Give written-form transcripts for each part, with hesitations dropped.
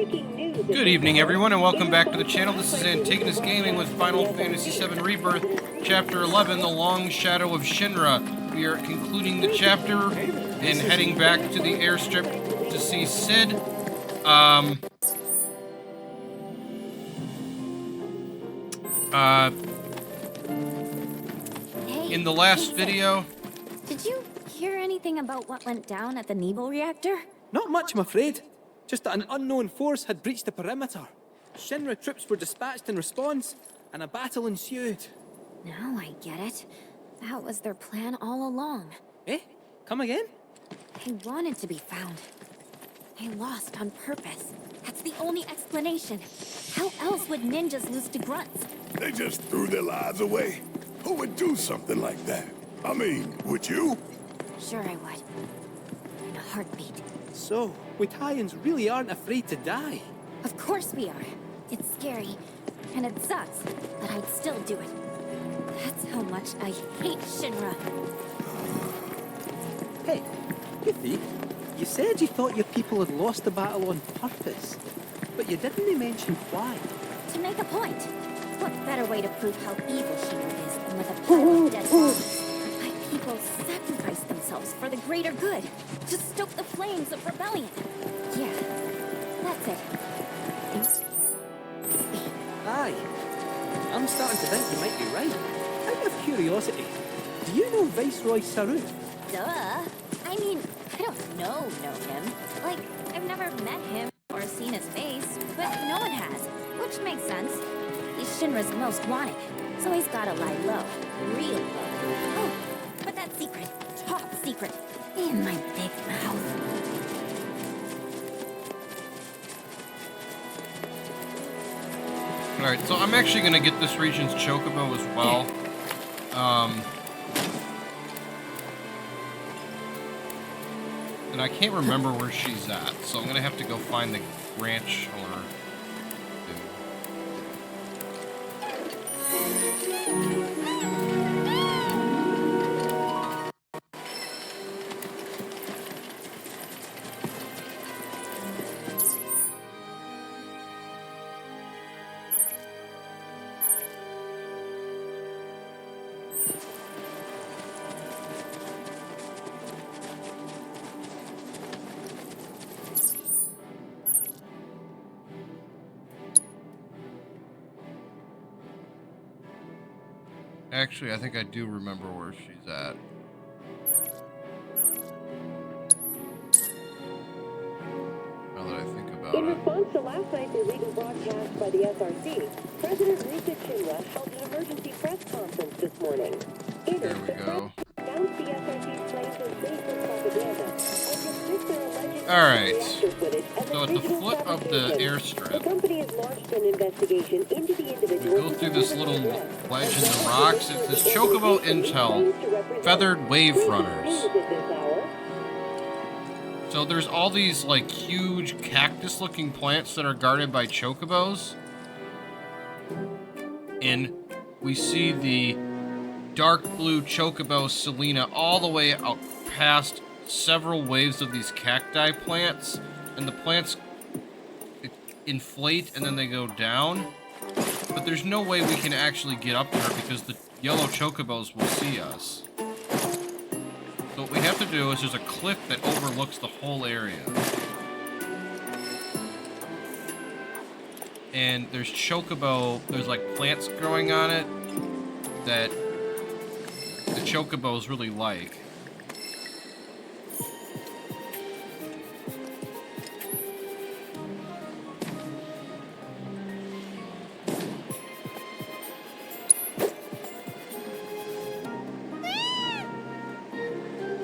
Good evening, everyone, and welcome back to the channel. This is Antigonus Gaming with Final Fantasy VII Rebirth, Chapter 11, The Long Shadow of Shinra. We are concluding the chapter and heading back to the airstrip to see Sid. In the last video... Did you hear anything about what went down at the Nebo reactor? Not much, I'm afraid. Just that an unknown force had breached the perimeter. Shinra troops were dispatched in response, and a battle ensued. Now I get it. That was their plan all along. Eh? Come again? They wanted to be found. They lost on purpose. That's the only explanation. How else would ninjas lose to grunts? They just threw their lives away. Who would do something like that? I mean, would you? Sure I would. In a heartbeat. So, Italians really aren't afraid to die. Of course we are. It's scary, and it sucks, but I'd still do it. That's how much I hate Shinra. Hey, Yuffie, you said you thought your people had lost the battle on purpose, but you didn't mention why. To make a point. What better way to prove how evil Shinra is than with a pile of dead bodies? My people sacrificed themselves for the greater good, to stoke the flames of rebellion. Yeah, that's it. Aye. I'm starting to think you might be right. Out of curiosity, do you know Viceroy Saru? Duh. I mean, I don't know him. Like, I've never met him or seen his face, but no one has, which makes sense. He's Shinra's most wanted, so he's gotta lie low. Real low. Oh, but that's secret. Top secret. In my big mouth. Alright, so I'm actually going to get this region's chocobo as well. And I can't remember where she's at, so I'm going to have to go find the ranch owner. Actually, I think I do remember where she's at. Now that I think about it. In response to last night's illegal broadcast by the SRC, President Rita Shinra held an emergency press conference this morning. There we go. Announced the SRC's claims of racist propaganda and dismissed their alleged Alright. reactor footage as So at the original foot of the fabrication. airstrip, The company has launched an investigation into the we individual. go through this little ledge in the rocks. It says Chocobo Intel, Feathered Wave Runners. So there's all these like huge cactus-looking plants that are guarded by chocobos. And we see the dark blue chocobo Selena all the way out past several waves of these cacti plants. And the plants inflate and then they go down. But there's no way we can actually get up there because the yellow chocobos will see us. So what we have to do is there's a cliff that overlooks the whole area. And there's chocobo, there's like plants growing on it that the chocobos really like.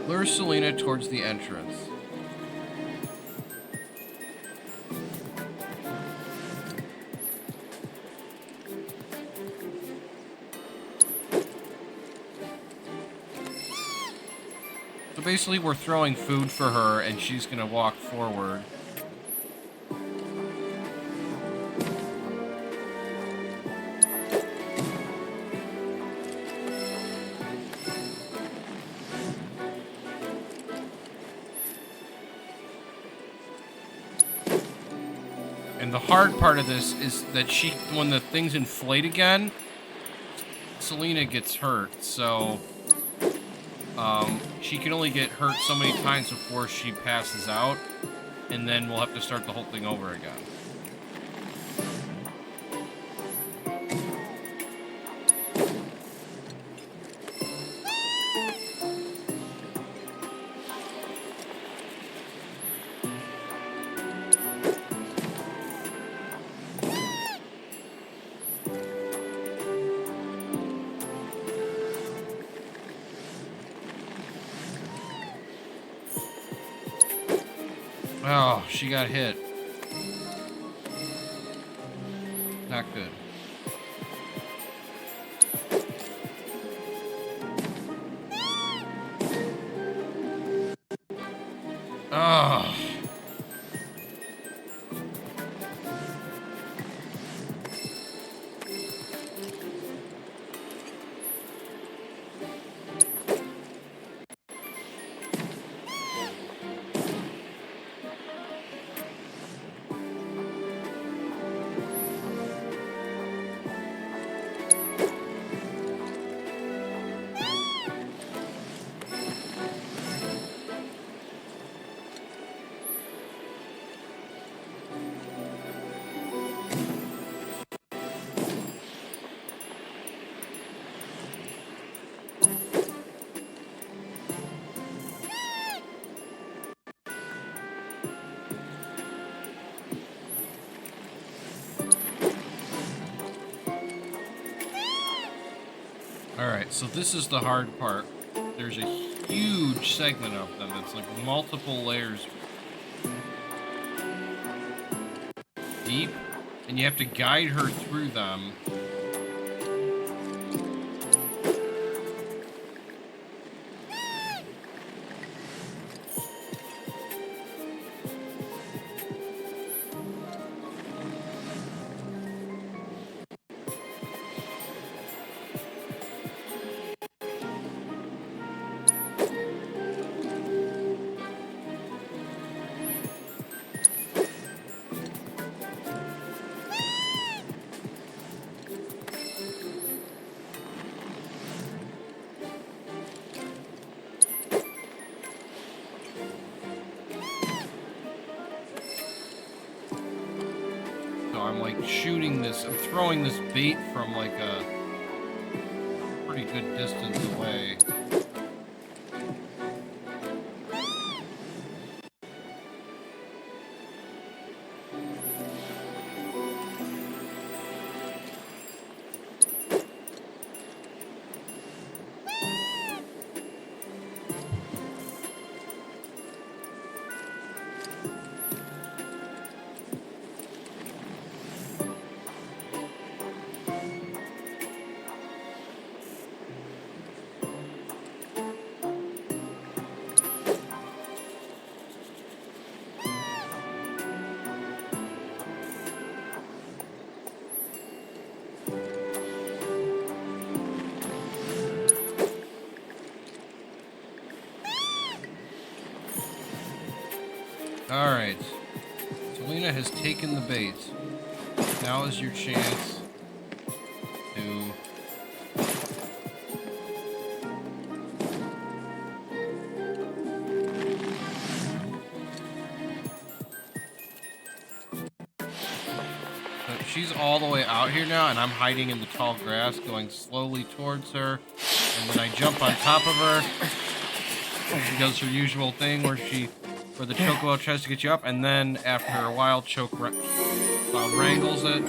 Lure Selena towards the entrance. So basically we're throwing food for her and she's gonna walk forward. And the hard part of this is that when the things inflate again, Selena gets hurt. So, she can only get hurt so many times before she passes out. And then we'll have to start the whole thing over again. Oh, she got hit. Not good. Oh. Alright, so this is the hard part. There's a huge segment of them. It's like multiple layers deep, and you have to guide her through them. I'm like shooting this, I'm throwing this bait from like a pretty good distance away. Alright. Selena has taken the bait. Now is your chance to... So she's all the way out here now, and I'm hiding in the tall grass, going slowly towards her. And then I jump on top of her. She does her usual thing where the chocobo tries to get you up, and then after a while, wrangles it.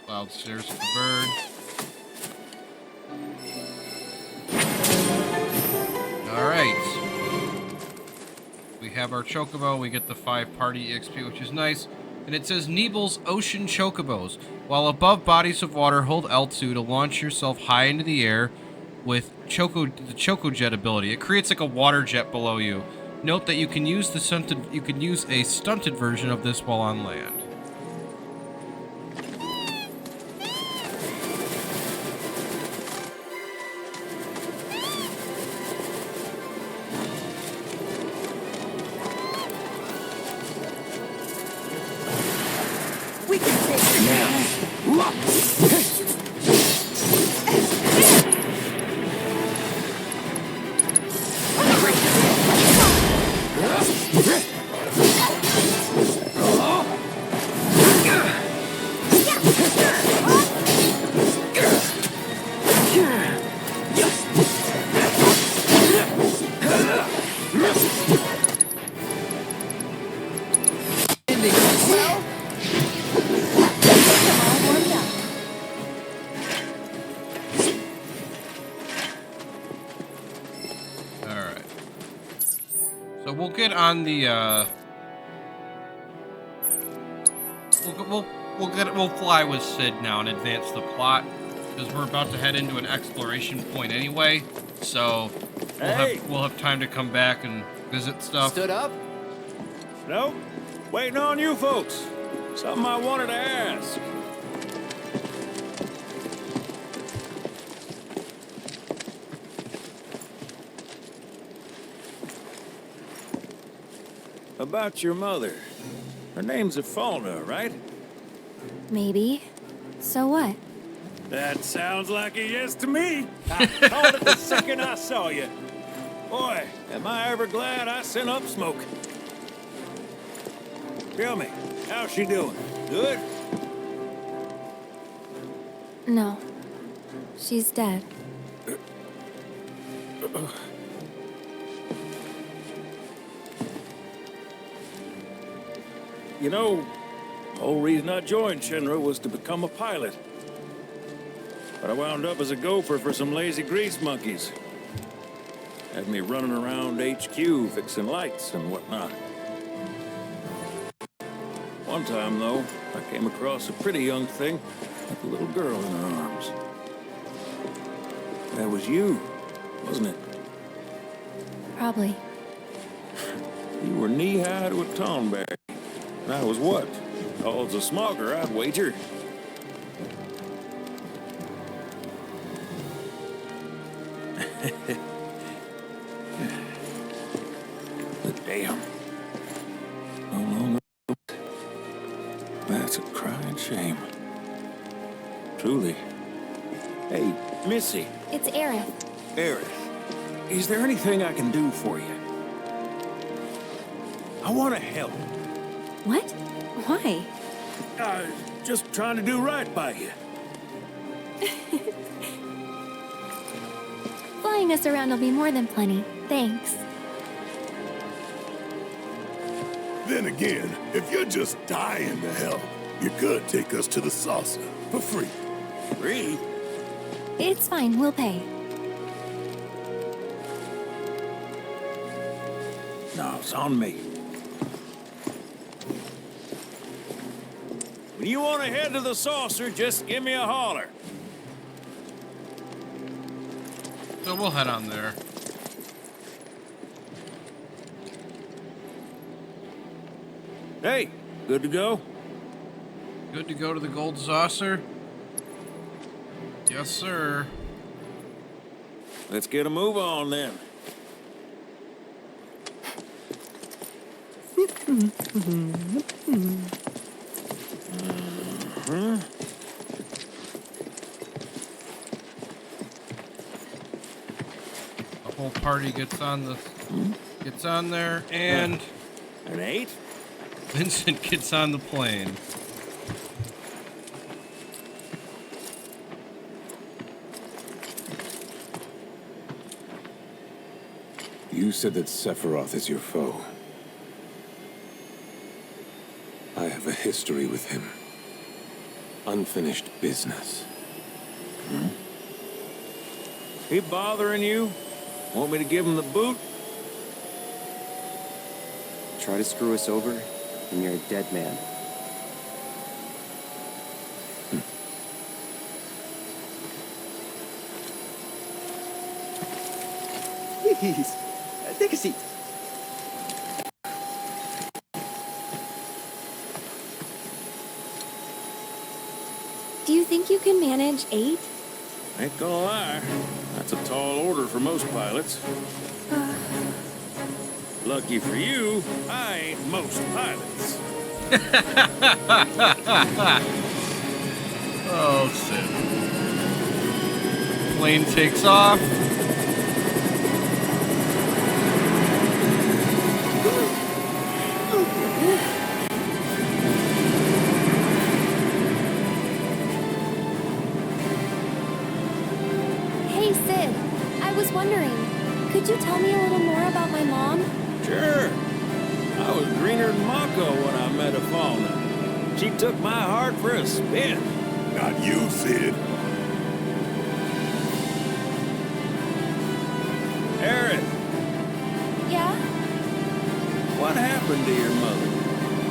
Cloud stares at the bird. Alright. We have our chocobo, we get the 5 party XP, which is nice. And it says Neeble's Ocean Chocobos. While above bodies of water, hold L2 to launch yourself high into the air with the Choco Jet ability. It creates like a water jet below you. Note that you can use a stunted version of this while on land. So we'll get on the, we'll fly with Sid now and advance the plot, because we're about to head into an exploration point anyway, so we'll have time to come back and visit stuff. Stood up? Nope. Waiting on you folks. Something I wanted to ask. About your mother. Her name's Fauna, right? Maybe. So what? That sounds like a yes to me. I called it the second I saw you. Boy, am I ever glad I sent up smoke. Tell me, how's she doing? Good? No. She's dead. You know, the whole reason I joined Shinra was to become a pilot. But I wound up as a gopher for some lazy grease monkeys. Had me running around HQ fixing lights and whatnot. One time, though, I came across a pretty young thing with a little girl in her arms. That was you, wasn't it? Probably. You were knee-high to a toneberry. And I was what? Oh, it's a smogger, I'd wager. But damn. No. That's a crying shame. Truly. Hey, Missy. It's Aerith. Aerith, is there anything I can do for you? I want to help. What? Why? Just trying to do right by you. Flying us around will be more than plenty. Thanks. Then again, if you're just dying to help, you could take us to the saucer for free. Free? It's fine, we'll pay. No, it's on me. When you want to head to the saucer, just give me a holler. So we'll head on there. Hey, good to go? Good to go to the Gold Saucer? Yes, sir. Let's get a move on then. The whole party gets on there, and An 8? Vincent gets on the plane. You said that Sephiroth is your foe. I have a history with him. Unfinished business. He bothering you? Want me to give him the boot? Try to screw us over, and you're a dead man. Please, take a seat. Do you think you can manage 8? Ain't gonna lie, that's a tall order for most pilots. Lucky for you, I ain't most pilots. Oh, Sid. Plane takes off. Hey, Sid. I was wondering, could you tell me a little more about my mom? Sure. I was greener than Mako when I met Fauna. She took my heart for a spin. Not you, Sid. Aerith, Yeah? happened to your mother?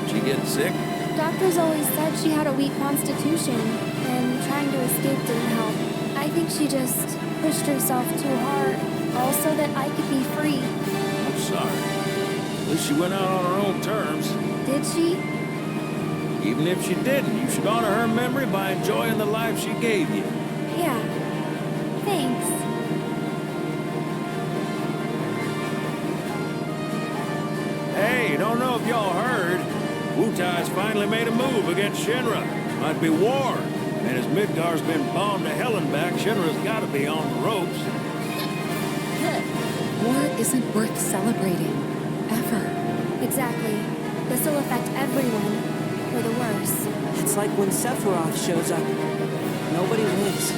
Did she get sick? Doctors always said she had a weak constitution, and trying to escape didn't help. I think she just pushed herself too hard, all so that I could be free. I'm sorry. At least she went out on her own terms. Did she? Even if she didn't, you should honor her memory by enjoying the life she gave you. Yeah. Thanks. Hey, don't know if y'all heard. Wutai's finally made a move against Shinra. Might be war. And as Midgar's been bombed to hell and back, Shinra's gotta be on the ropes. War isn't worth celebrating. Ever. Exactly. This'll affect everyone. For the worse. It's like when Sephiroth shows up. Nobody lives.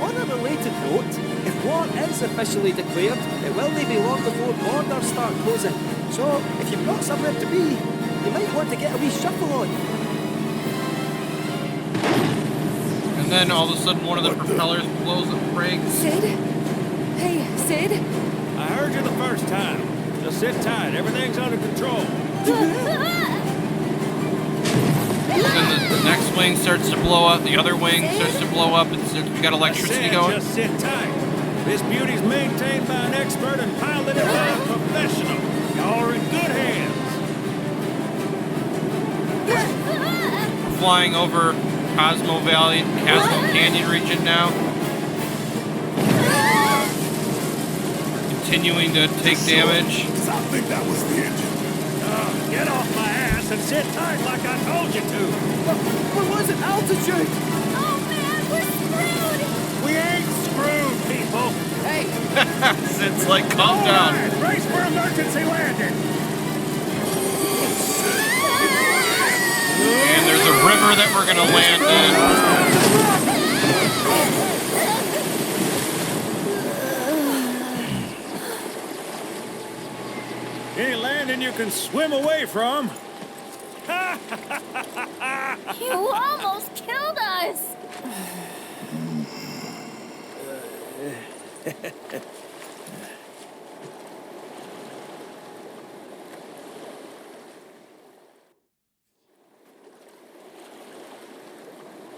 On a related note, if war is officially declared, it will be long before borders start closing. So, if you've got somewhere to be, you might want to get a wee shuffle on. And then all of a sudden one of the propellers blows a break. Sid? Hey, Sid? I heard you the first time. Just sit tight. Everything's under control. Then the next wing starts to blow up, the other wing starts to blow up, we got electricity going. Just sit tight. This beauty's maintained by an expert and piloted by a professional. Y'all are in good hands. We're flying over Cosmo Valley, Cosmo Canyon region now. Continuing to take damage. I think that was the engine. Get off my ass and sit tight like I told you to. What was it? Altitude! Oh man, we're screwed! We ain't screwed, people. Hey! Sid's like, calm down. Right, brace for emergency landing. And there's a river that we're gonna land in. Any landing you can swim away from. You almost killed us!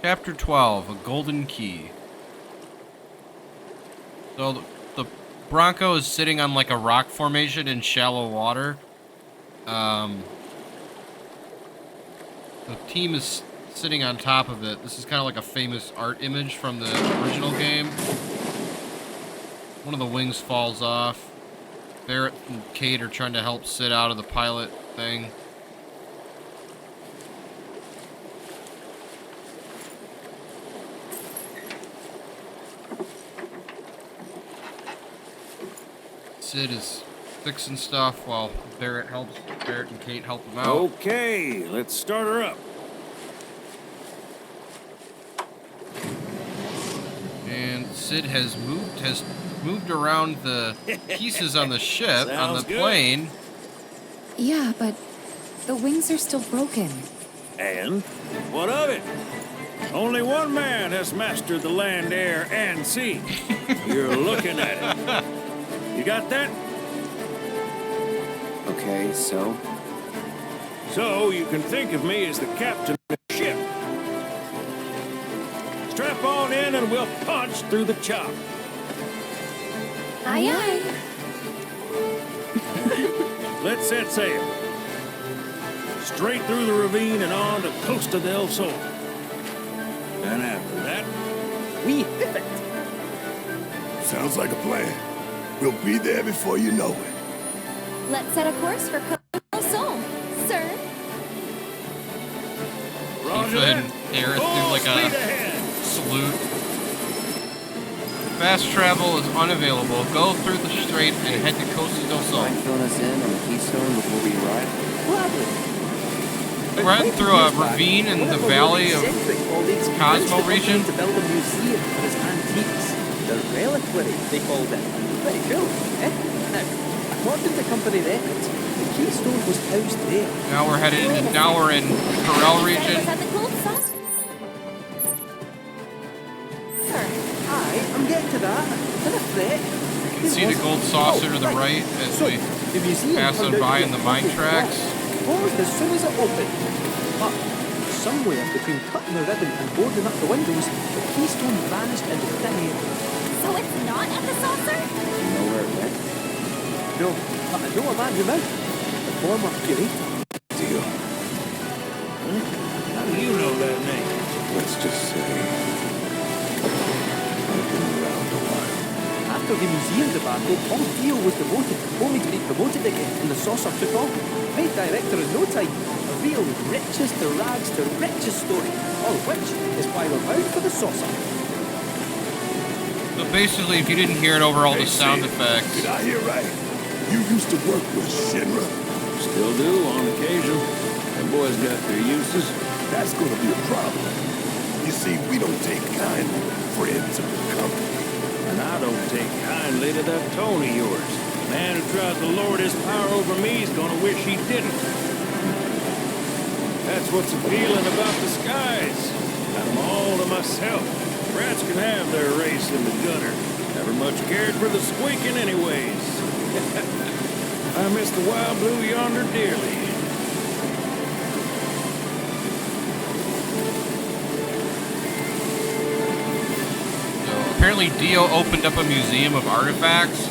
Chapter 12, A Golden Key. So the Bronco is sitting on like a rock formation in shallow water. The team is sitting on top of it. This is kind of like a famous art image from the original game. One of the wings falls off. Barrett and Kate are trying to help Sid out of the pilot thing. Sid is fixing stuff while Barrett and Kate help him out. Okay, let's start her up. And Sid has moved around the pieces on the ship, on the plane. Yeah, but the wings are still broken. And what of it? Only one man has mastered the land, air, and sea. You're looking at it. You got that? Okay, so? So you can think of me as the captain of the ship. Strap on in and we'll punch through the chop. Aye, aye. Let's set sail. Straight through the ravine and on to Costa del Sol. And after that, We hit it! Sounds like a plan. We'll be there before you know it. Let's set a course for Costa del Sol, sir. Roger Eva that. and Aerith Full do like speed a ahead. salute. Fast travel is unavailable. Go through the strait and head to Costa del Sol. Mind filling us in on the Keystone before we arrive? Gladly. We're heading through a ravine in the valley of Cosmo region. To build a museum for his antiques. The reliquary, they called it. Pretty cool, eh? Now, according to company records, the Keystone was housed there. Now we're in Corel region. Was that the cold sauce? Sir. Aye, I'm getting to that. Been a threat. can see the gold saucer to the right as we the museum pass on turned out by to in be the a mine public tracks. park. Closed as soon as it opened. But somewhere between cutting the ribbon and boarding up the windows, the keystone vanished into thin air. So it's not at the saucer? You know where it went? No, but I know a man who might. The former curator. Dio, How do you know that name? let's just say I've been around a while. After the museum debacle, Paul Dio was demoted, only to be promoted again, and the saucer took off. Made director in no time. A real riches to rags to riches story, all of which is why we're bound for the saucer. So basically, if you didn't hear it over all the sound effects, Did I hear right? You used to work with Shinra? Still do, on occasion. Them boys got their uses. That's gonna be a problem. You see, we don't take kindly to friends of the company. And I don't take kindly to that tone of yours. Man who tries to lord his power over me is gonna wish he didn't. That's what's appealing about the skies. Got them all to myself. Rats can have their race in the gutter. Never much cared for the squeaking anyways. I miss the wild blue yonder dearly. apparently Dio opened up a museum of artifacts,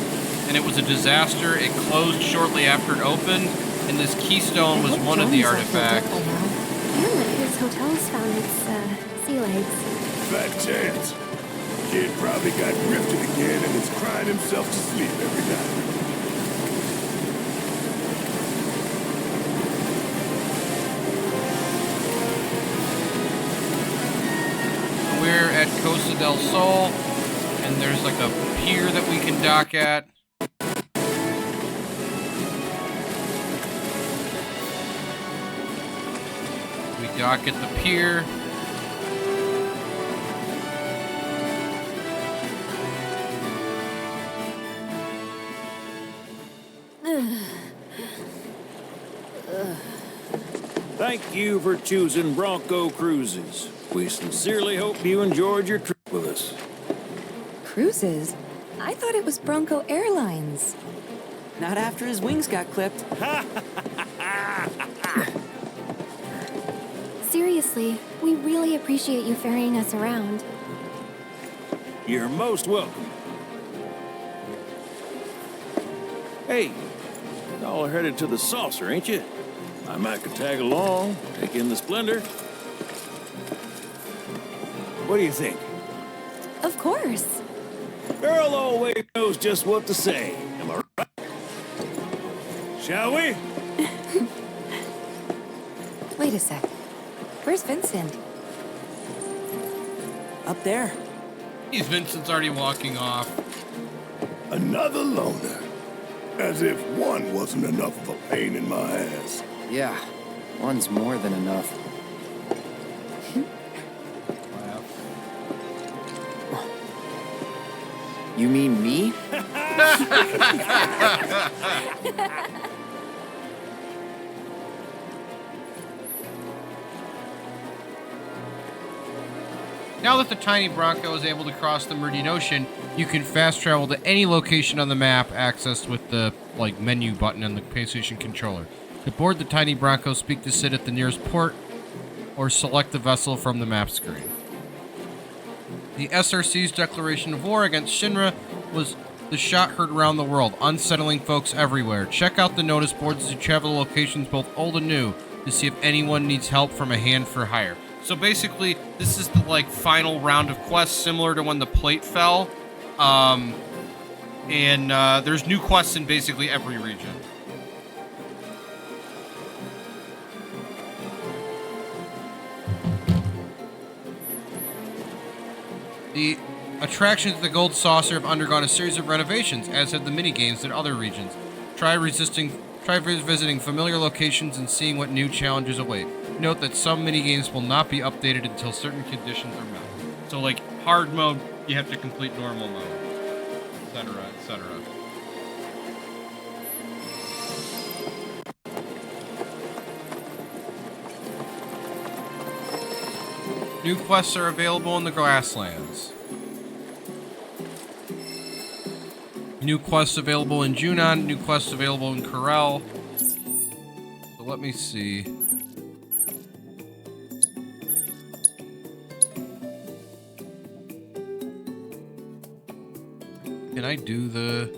and it was a disaster. It closed shortly after it opened, and this keystone was one of the artifacts. And that his hotel's found its sea legs. Fat chance. Kid probably got grifted again and is crying himself to sleep every night. We're at Costa del Sol, and there's like a pier that we can dock at. We dock at the pier. Thank you for choosing Bronco Cruises. We sincerely hope you enjoyed your trip with us. Cruises? I thought it was Bronco Airlines. Not after his wings got clipped. Seriously, we really appreciate you ferrying us around. You're most welcome. Hey, y'all are headed to the saucer, ain't you? I might could tag along, take in the splendor. What do you think? Of course. Girl always knows just what to say. Am I right? Shall we? Wait a sec. Where's Vincent? Up there. Vincent's already walking off. Another loner. As if one wasn't enough of a pain in my ass. Yeah, one's more than enough. You mean me? Now that the tiny Bronco is able to cross the Meridian Ocean, you can fast travel to any location on the map accessed with the menu button on the PlayStation controller. To board the tiny Bronco, speak to Sid at the nearest port, or select the vessel from the map screen. The SRC's declaration of war against Shinra was the shot heard around the world, unsettling folks everywhere. Check out the notice boards as you travel to locations both old and new to see if anyone needs help from a hand for hire. So basically, this is the final round of quests, similar to when the plate fell. There's new quests in basically every region. The attractions at the Gold Saucer have undergone a series of renovations, as have the minigames in other regions. Try visiting familiar locations and seeing what new challenges await. Note that some minigames will not be updated until certain conditions are met. So hard mode, you have to complete normal mode, etc., etc. New quests are available in the Grasslands. New quests available in Junon, new quests available in Corel. So let me see. Can I do the...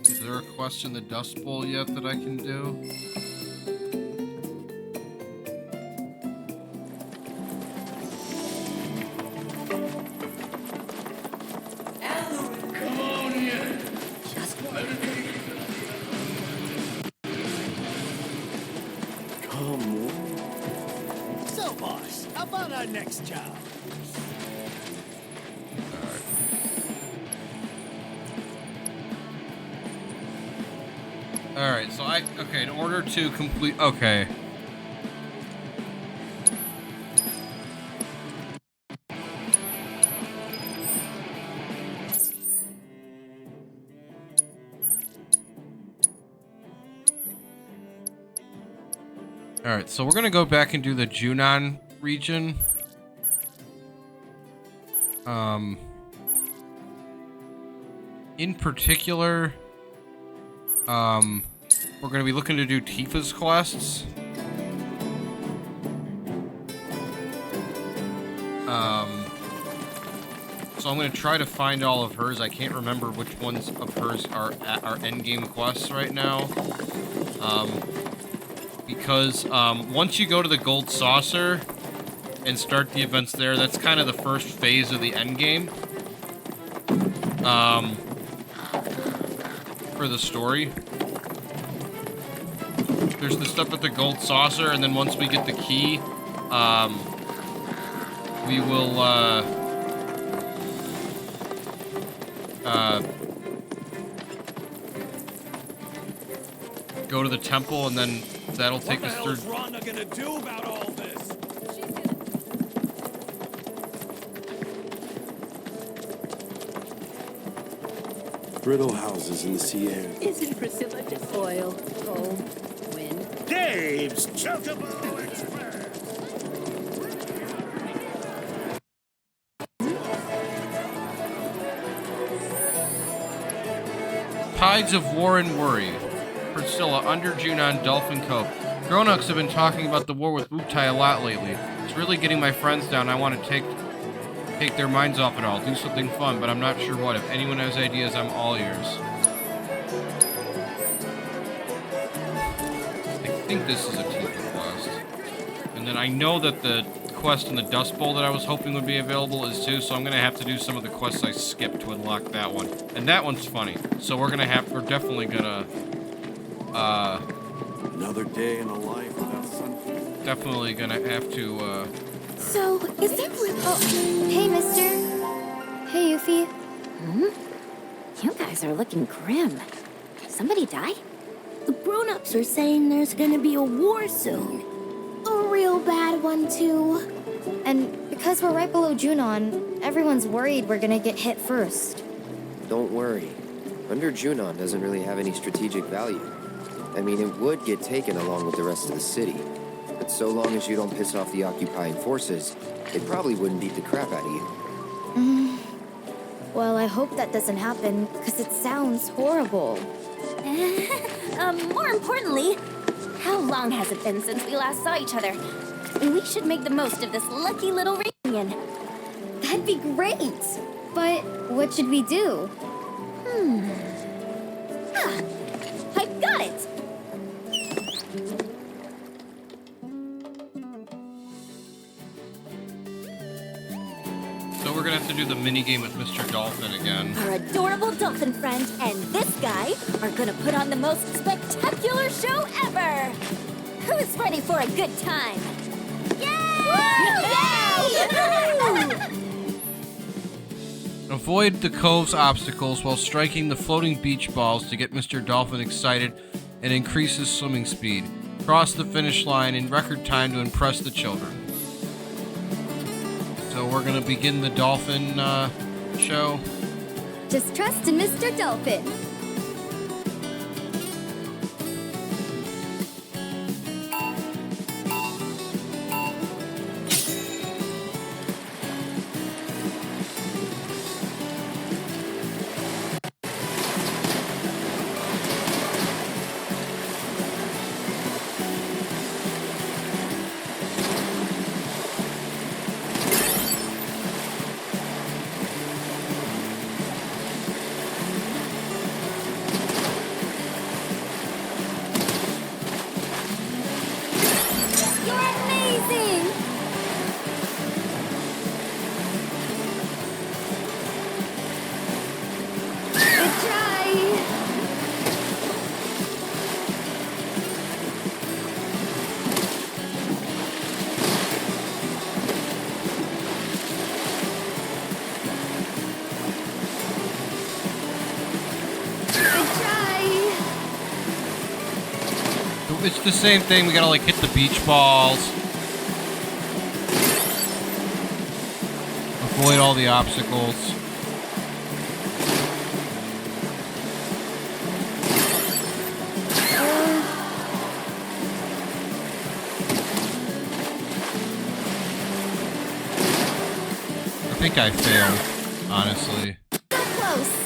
Is there a quest in the Dust Bowl yet that I can do? So, boss, how about our next job? Alright, so okay, in order to complete, okay. Alright, so we're gonna go back and do the Junon region. In particular, we're gonna be looking to do Tifa's quests. So I'm gonna try to find all of hers. I can't remember which ones of hers are at our endgame quests right now. Because once you go to the Gold Saucer and start the events there, that's kind of the first phase of the endgame. For the story. There's the stuff at the Gold Saucer, and then once we get the key, we will, go to the temple, and then that'll take us through. What the hell's Rhonda gonna do about all this? Brittle houses in the sea air. Isn't Priscilla just oil, coal, wind? Dave's Chocobo Expert! Tides of War and Worry. Priscilla, under Junon, Dolphin Cove. Grown-ups have been talking about the war with Wutai a lot lately. It's really getting my friends down. I want to take their minds off it all. Do something fun, but I'm not sure what. If anyone has ideas, I'm all ears. I think this is a Tifa quest. And then I know that the quest in the Dust Bowl that I was hoping would be available is too, so I'm gonna have to do some of the quests I skipped to unlock that one. And that one's funny. So we're definitely gonna Another day in a life without sunshine. Definitely gonna have to, So, is there Oh, hey, mister. Hey, Yuffie. You guys are looking grim. Somebody die? The grown-ups are saying there's gonna be a war soon. A real bad one, too. And because we're right below Junon, everyone's worried we're gonna get hit first. Don't worry. Under Junon doesn't really have any strategic value. I mean, it would get taken along with the rest of the city. But so long as you don't piss off the occupying forces, they probably wouldn't beat the crap out of you. Well, I hope that doesn't happen, because it sounds horrible. More importantly, how long has it been since we last saw each other? We should make the most of this lucky little reunion. That'd be great. But what should we do? I got it! So we're gonna have to do the minigame with Mr. Dolphin again. Our adorable dolphin friend and this guy are gonna put on the most spectacular show ever! Who's ready for a good time? Yay! Avoid the cove's obstacles while striking the floating beach balls to get Mr. Dolphin excited and increase his swimming speed. Cross the finish line in record time to impress the children. So we're gonna begin the dolphin show. Just trust in Mr. Dolphin. It's the same thing. We gotta like hit the beach balls. Avoid all the obstacles. I think I failed, honestly. So close.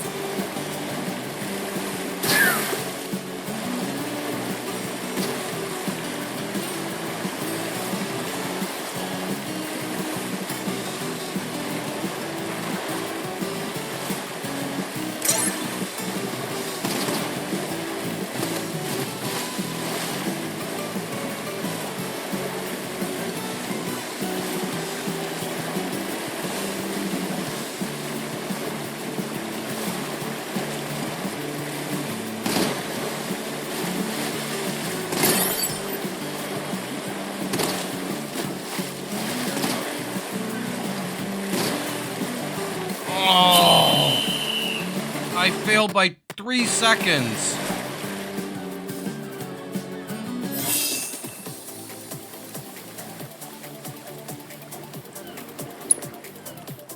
I failed by 3 seconds.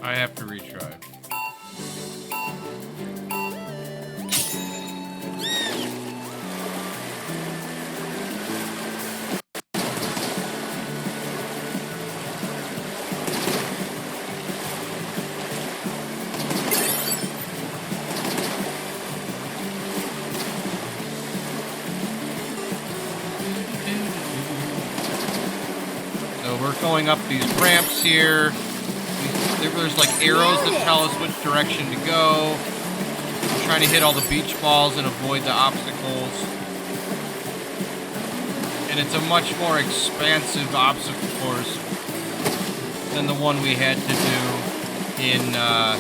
I have to retry. Going up these ramps here. There's like arrows that tell us which direction to go. I'm trying to hit all the beach balls and avoid the obstacles. And it's a much more expansive obstacle course than the one we had to do in the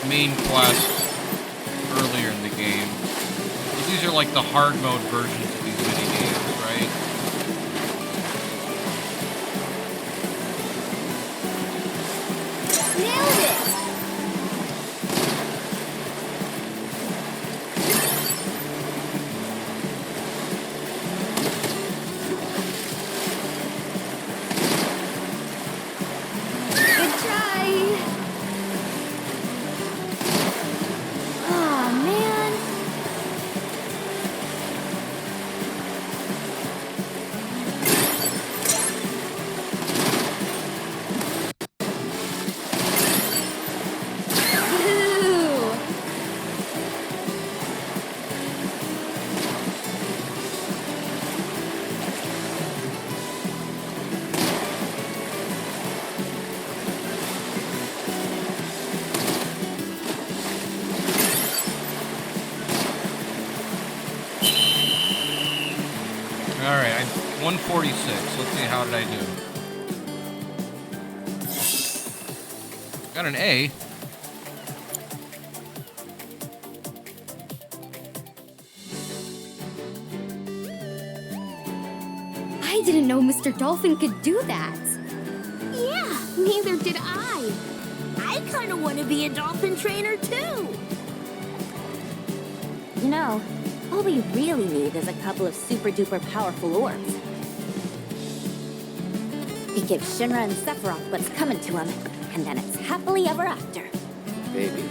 main quest earlier in the game. So these are like the hard mode versions of these mini games, right? Alright, I'm 146. Let's see, how did I do? Got an A. I didn't know Mr. Dolphin could do that. Yeah, neither did I. I kind of want to be a dolphin trainer too. You know, all we really need is a couple of super-duper powerful orbs. We give Shinra and Sephiroth what's coming to them, and then it's happily ever after. Baby.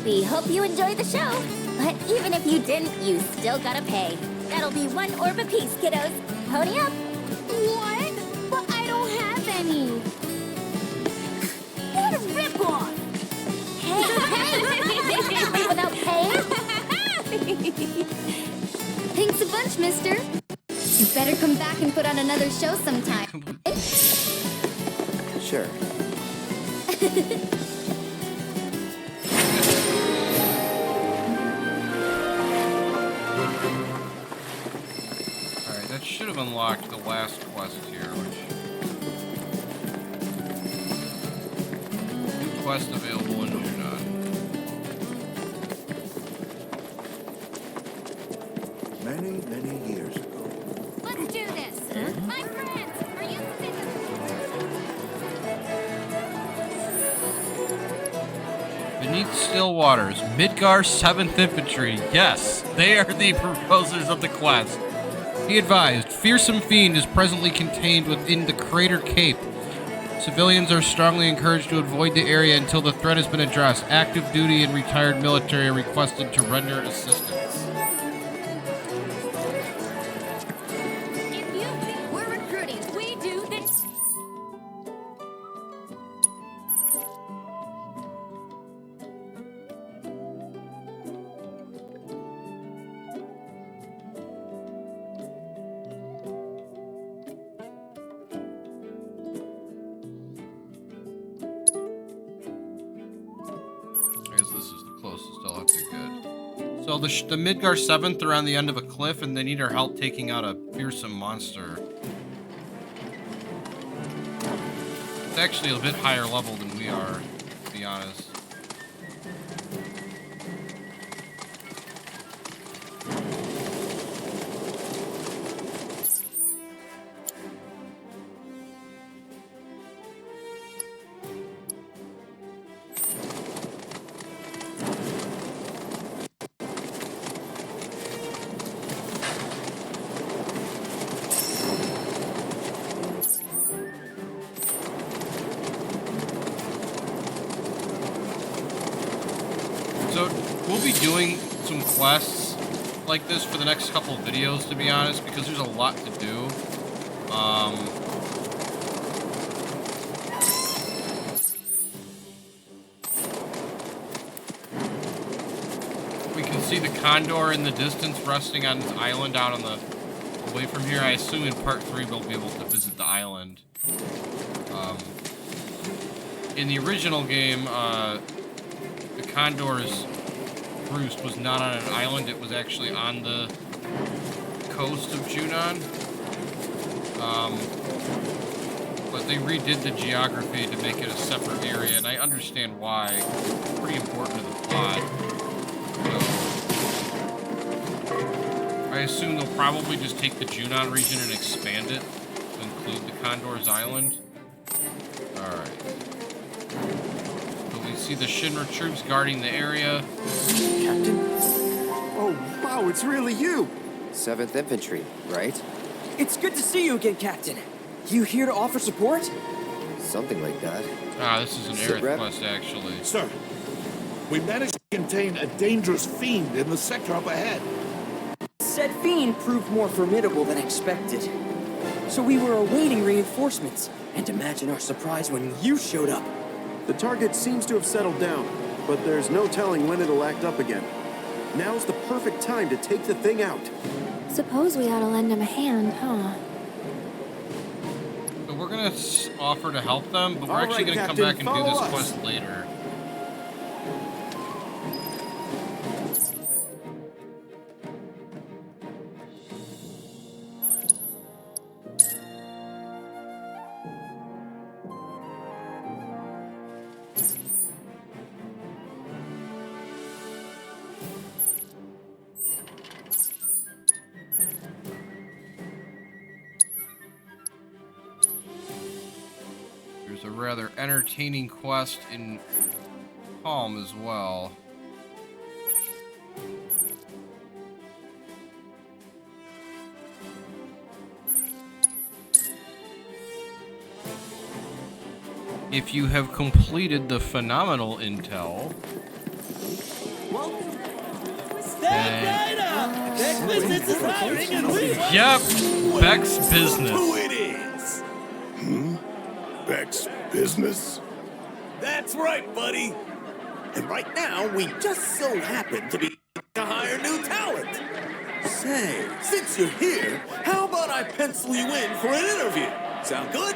We hope you enjoy the show, but even if you didn't, you still gotta pay. That'll be 1 orb apiece, kiddos. Pony up. What? But I don't have any. What a ripoff! Hey, without paying? Thanks a bunch, mister. You better come back and put on another show sometime. Sure. Alright, that should have unlocked the last quest here, which... New quest available in Yunnan. Many years ago. Let's do this. My friends, are you Beneath still waters, Midgar 7th Infantry. Yes, they are the proposers of the quest. He advised, fearsome fiend is presently contained within the Crater Cape. Civilians are strongly encouraged to avoid the area until the threat has been addressed. Active duty and retired military are requested to render assistance. If you think we're recruiting, we do this. So the Midgar 7th are on the end of a cliff, and they need our help taking out a fearsome monster. It's actually a bit higher level than we are, to be honest. We'll be doing some quests like this for the next couple of videos, to be honest, because there's a lot to do. We can see the condor in the distance resting on this island out on the away from here. I assume in part 3 we'll be able to visit the island. In the original game, the condor's roost was not on an island, it was actually on the coast of Junon. But they redid the geography to make it a separate area, and I understand why. It's pretty important to the plot. So, I assume they'll probably just take the Junon region and expand it to include the Condor's Island. Alright. See the Shinra troops guarding the area. Captain? Oh, wow, it's really you! 7th Infantry, right? It's good to see you again, Captain. You here to offer support? Something like that. Ah, this is an Aerith quest, actually. Sir, we managed to contain a dangerous fiend in the sector up ahead. Said fiend proved more formidable than expected. So we were awaiting reinforcements, and imagine our surprise when you showed up. The target seems to have settled down, but there's no telling when it'll act up again. Now's the perfect time to take the thing out. Suppose we ought to lend him a hand, huh? So we're gonna offer to help them, but we're actually gonna come back and do this quest later. There's a rather entertaining quest in Palm as well. If you have completed the phenomenal intel, Stand right up! Beck's business is hiring and we want... Yep, Beck's business. Who it is? Beck's business? That's right, buddy. And right now, we just so happen to be to hire new talent. Say, since you're here, how about I pencil you in for an interview? Sound good?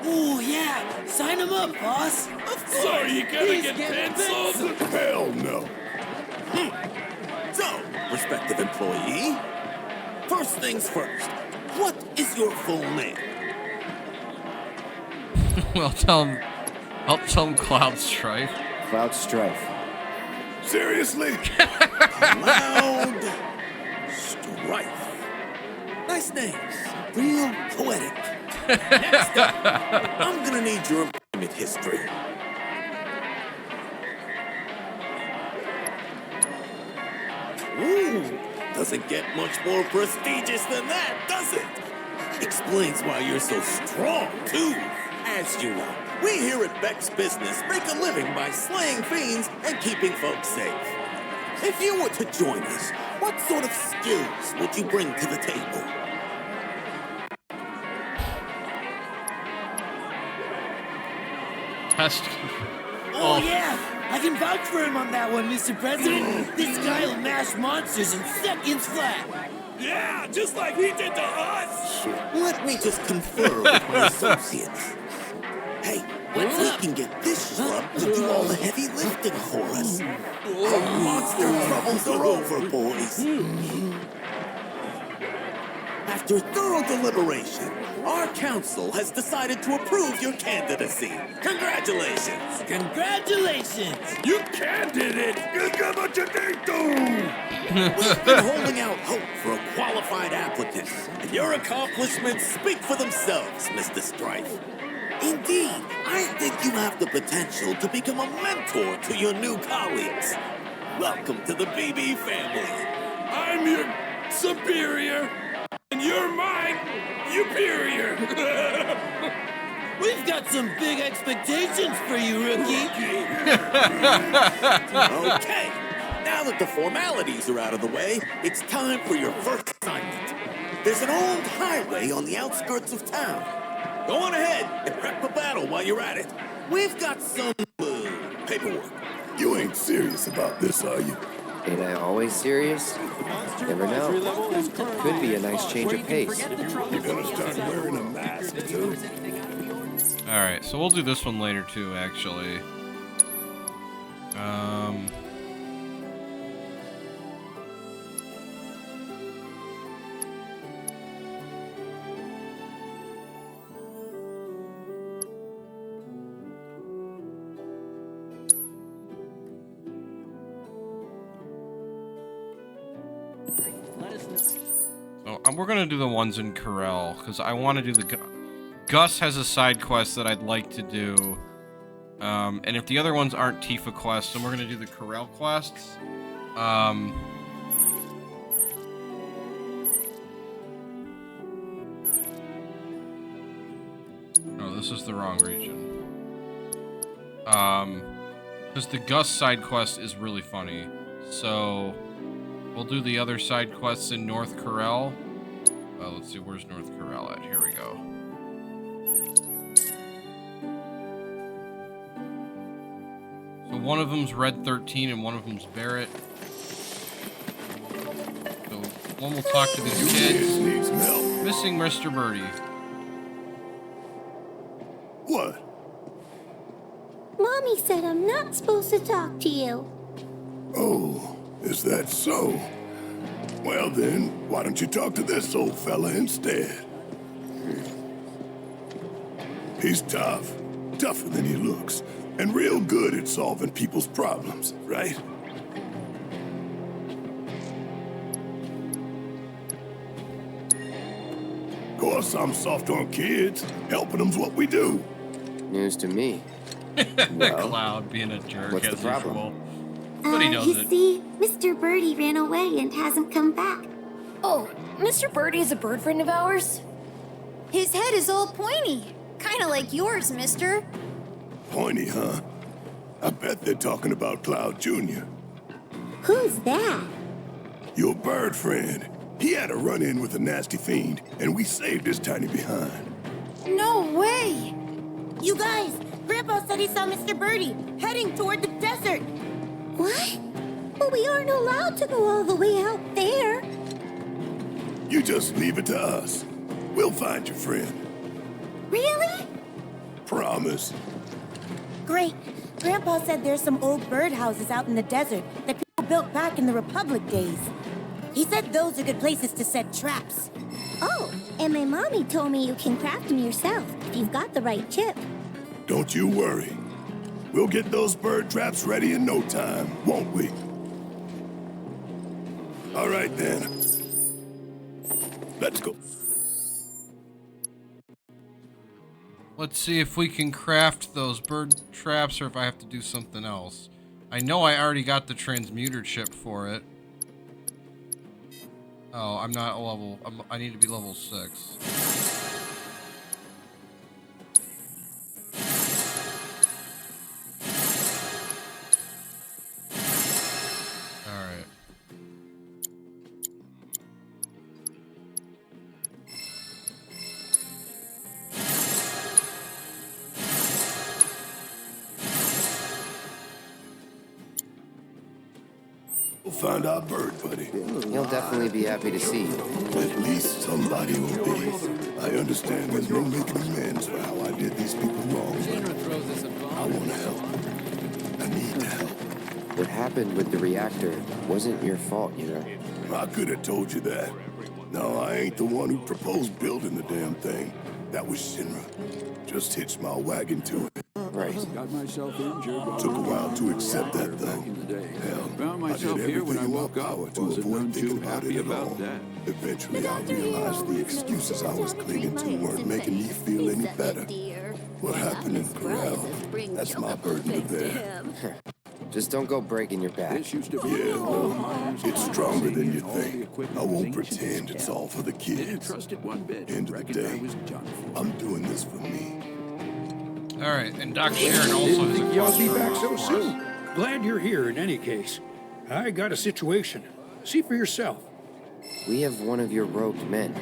Ooh, yeah. Sign him up, boss. Of course. So you gotta get penciled? Hell no. So, prospective employee, first things first, what is your full name? Well, tell him Cloud Strife. Cloud Strife. Seriously? Cloud Strife. Nice names. Real poetic. Next up, I'm gonna need your employment history. Ooh, doesn't get much more prestigious than that, does it? Explains why you're so strong, too. As you know, we here at Beck's Business make a living by slaying fiends and keeping folks safe. If you were to join us, what sort of skills would you bring to the table? Oh, yeah! I can vouch for him on that one, Mr. President. This guy will mash monsters in seconds flat. Yeah, just like he did to us! Let me just confer with my associates. Hey, we can get this schlub to do all the heavy lifting for us. Our monster troubles are over, boys. After thorough deliberation, our council has decided to approve your candidacy. Congratulations! Congratulations! You candidate! We've been holding out hope for a qualified applicant, and your accomplishments speak for themselves, Mr. Strife. Indeed, I think you have the potential to become a mentor to your new colleagues. Welcome to the BB family. I'm your superior, and you're my superior. We've got some big expectations for you, rookie. Okay, now that the formalities are out of the way, it's time for your first assignment. There's an old highway on the outskirts of town. Go on ahead and prep the battle while you're at it. We've got some paperwork. You ain't serious about this, are you? Ain't I always serious? Never know. Could be a nice change of pace. You're gonna start wearing a mask, too. Alright, so we'll do this one later, too, actually. So we're gonna do the ones in Corel, because I want to do the... Gus has a side quest that I'd like to do. And if the other ones aren't Tifa quests, then we're gonna do the Corel quests. Oh, this is the wrong region. Because the Gus side quest is really funny. So... we'll do the other side quests in North Corel. Let's see, where's North Corel at? Here we go. So one of them's Red 13 and one of them's Barrett. So one will talk to these kids. Missing Mr. Birdie. What? Mommy said I'm not supposed to talk to you. Oh, is that so? Well then, why don't you talk to this old fella instead? He's tough. Tougher than he looks. And real good at solving people's problems, right? Of course, I'm soft on kids. Helping them's what we do. News to me. Cloud being a jerk. What's the problem? Usual. But he knows you it. see, Mr. Birdie ran away and hasn't come back. Oh, Mr. Birdie is a bird friend of ours? His head is all pointy. Kinda like yours, mister. Pointy, huh? I bet they're talking about Cloud Jr. Who's that? Your bird friend. He had a run-in with a nasty fiend, and we saved his tiny behind. No way! You guys, Grandpa said he saw Mr. Birdie heading toward the desert. What? But we aren't allowed to go all the way out there. You just leave it to us. We'll find your friend. Really? Promise. Great. Grandpa said there's some old birdhouses out in the desert that people built back in the Republic days. He said those are good places to set traps. Oh, and my mommy told me you can craft them yourself if you've got the right chip. Don't you worry. We'll get those bird traps ready in no time, won't we? All right, then. Let's go. Let's see if we can craft those bird traps or if I have to do something else. I know I already got the transmuter chip for it. Oh, I'm not a level. I need to be level 6. Alright. We'll find our bird, buddy. He'll definitely be happy to see you. At least somebody will be. I understand there's no making amends for how I did these people wrong. I want to help. I need to help. What happened with the reactor wasn't your fault, you know. I could have told you that. No, I ain't the one who proposed building the damn thing. That was Shinra. Just hitched my wagon to it. Right. Got myself injured. Took a while to accept that, though. Hell, Found I myself did here when everything I in my woke up. power to Wasn't avoid none too thinking about happy it at all. about that. Eventually, I realized the excuses I was clinging to weren't making me feel any better. What happened in Corel, that's my burden to bear. Just don't go breaking your back. Yeah, well, it's stronger than you think. I won't pretend it's all for the kids. End of the day, I'm doing this for me. Alright, and Doc Sharon also has a Y'all be back question so for us. soon. Glad you're here in any case. I got a situation. See for yourself. We have one of your rogue men.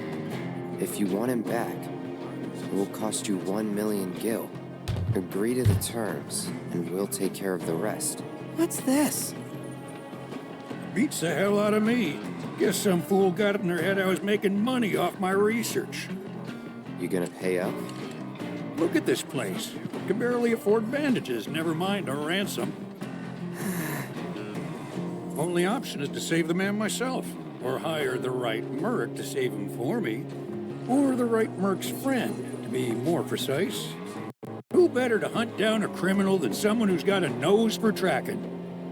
If you want him back, it will cost you 1 million gil. Agree to the terms, and we'll take care of the rest. What's this? Beats the hell out of me. Guess some fool got it in their head I was making money off my research. You gonna pay up? Look at this place. Can barely afford bandages, never mind a ransom. Only option is to save the man myself, or hire the right merc to save him for me, or the right merc's friend, to be more precise. Who better to hunt down a criminal than someone who's got a nose for tracking?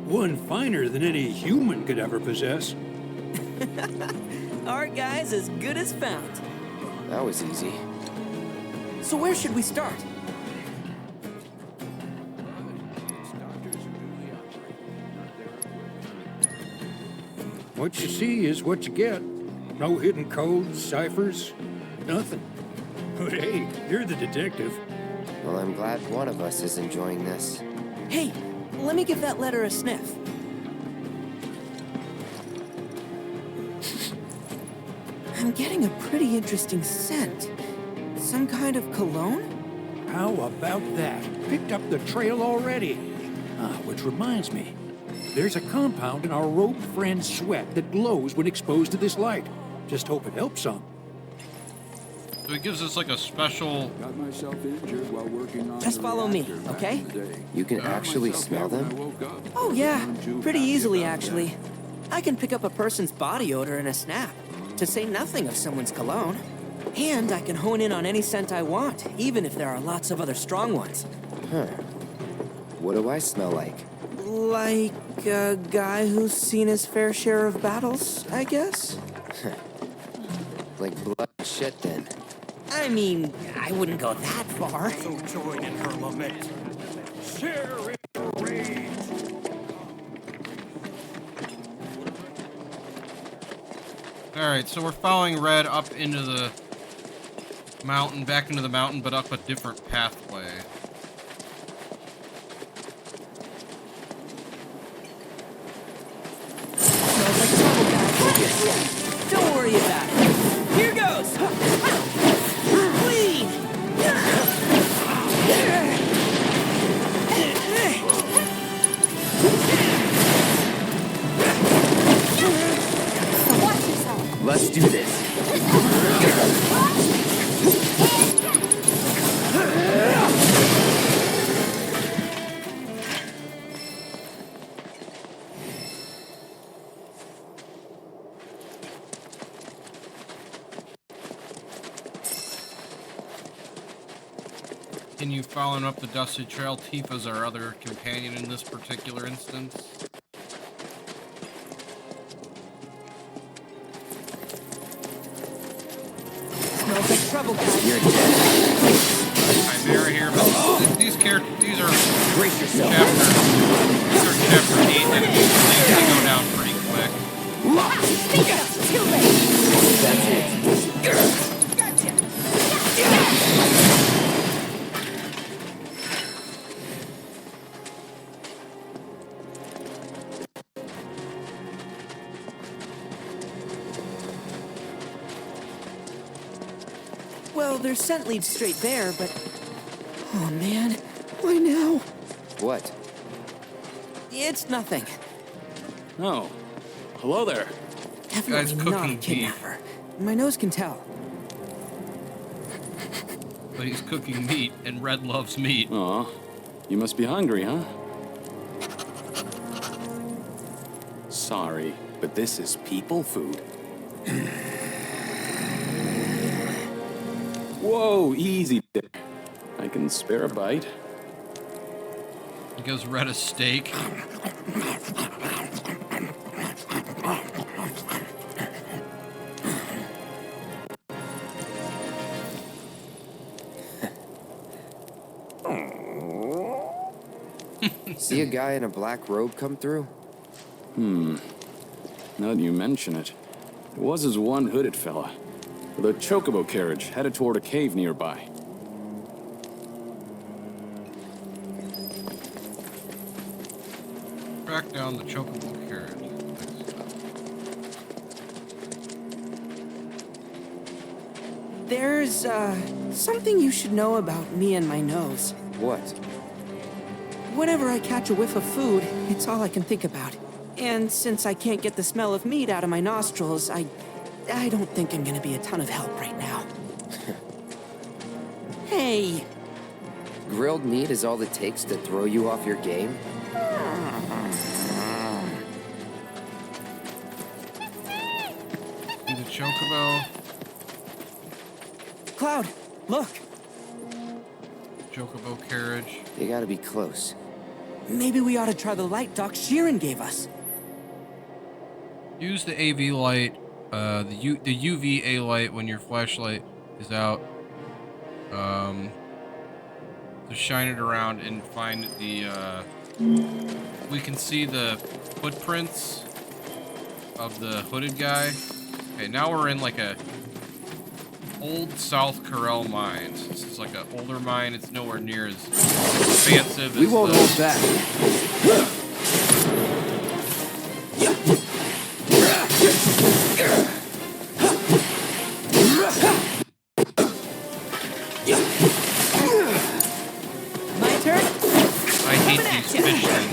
One finer than any human could ever possess. Our guy's as good as found. That was easy. So where should we start? What you see is what you get. No hidden codes, ciphers, nothing. But hey, you're the detective. Well, I'm glad one of us is enjoying this. Hey, let me give that letter a sniff. I'm getting a pretty interesting scent. Some kind of cologne? How about that? Picked up the trail already. Which reminds me, there's a compound in our rogue friend's sweat that glows when exposed to this light. Just hope it helps some. So it gives us like a special... Got myself injured while working on Just follow me, okay? You can actually smell them? Oh yeah, pretty easily actually. I can pick up a person's body odor in a snap, to say nothing of someone's cologne. And I can hone in on any scent I want, even if there are lots of other strong ones. Huh. What do I smell like? Like a guy who's seen his fair share of battles, I guess? Like blood and shit, then. I mean, I wouldn't go that far. So join in her lament. Share in the rage. Alright, so we're following Red up into the mountain, back into the mountain, but up a different pathway. Don't worry about it. Here goes. Clean. Watch yourself. Let's do this. Continue following up the dusty trail. Tifa's our other companion in this particular instance. Smells like trouble, guys. You're dead. Chimera here, but these characters, these are Brace yourself. These are chapter 8 enemies, so they go down pretty quick. Too late. That's it. Well, their scent leads straight there, but... Oh, man. Why now? What? It's nothing. Oh. Hello there. Definitely not a kidnapper. My nose can tell. But he's cooking meat, and Red loves meat. Aw. You must be hungry, huh? Sorry, but this is people food. Whoa, easy there. I can spare a bite. He gives Red a steak. See a guy in a black robe come through? Now that you mention it, it was his one hooded fella, with a chocobo carriage headed toward a cave nearby. Track down the chocobo carriage. There's, something you should know about me and my nose. What? Whenever I catch a whiff of food, it's all I can think about. And since I can't get the smell of meat out of my nostrils, I don't think I'm gonna be a ton of help right now. Hey! Grilled meat is all it takes to throw you off your game? See the chocobo. Cloud, look! Chocobo carriage. They gotta be close. Maybe we ought to try the light Doc Sheeran gave us. Use the AV light, the UVA light when your flashlight is out. To shine it around and find the, we can see the footprints of the hooded guy. Okay, now we're in like a old South Corel mines. This is like an older mine. It's nowhere near as expansive as we won't hold back. My turn? I hate these fish things.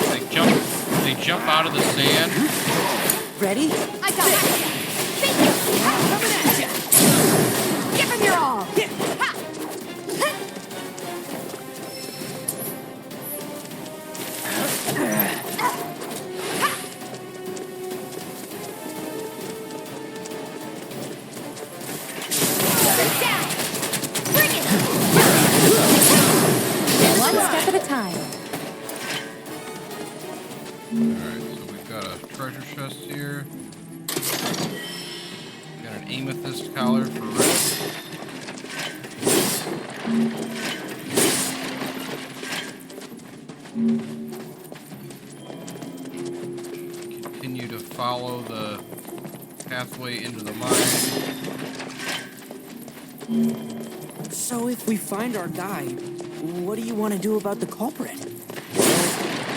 They jump out of the sand. Ready? I got it. Thank you. Coming at you. Give him your all. Ha. Bring it. One step at a time. Alright, so we've got a treasure chest here. Got an amethyst collar for Red. Continue to follow the pathway into the mine. So if we find our guy, what do you want to do about the culprit?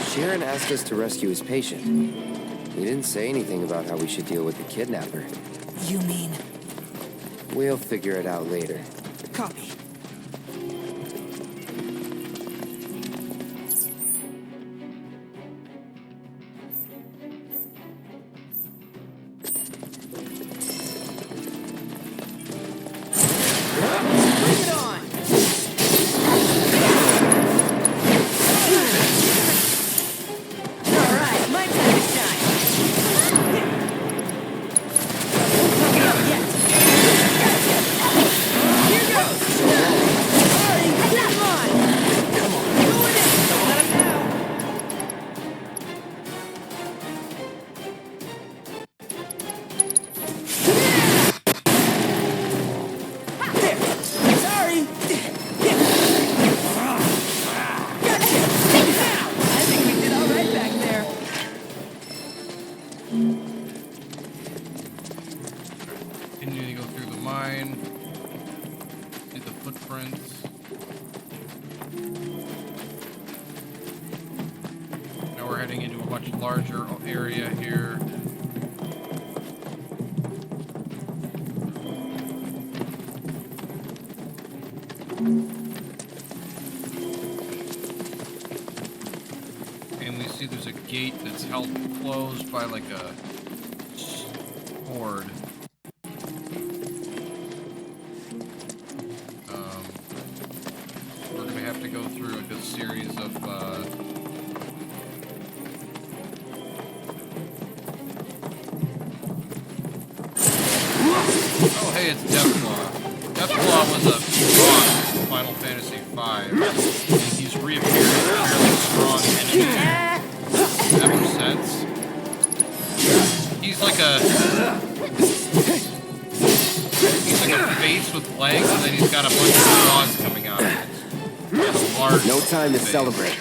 Sharon asked us to rescue his patient. He didn't say anything about how we should deal with the kidnapper. You mean? We'll figure it out later. Copy. Here goes! heading into a much larger area here. And we see there's a gate that's held closed by like a horde. We're gonna have to go through a good series of oh, hey, it's Deathclaw. Deathclaw was a boss in Final Fantasy V, and he's reappeared as a fairly strong enemy ever since. He's like a face with legs, and then he's got a bunch of claws coming out of it. Large no time to face. celebrate.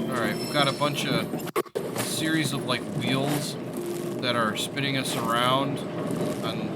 Alright, we've got a bunch of series of like wheels that are spinning us around on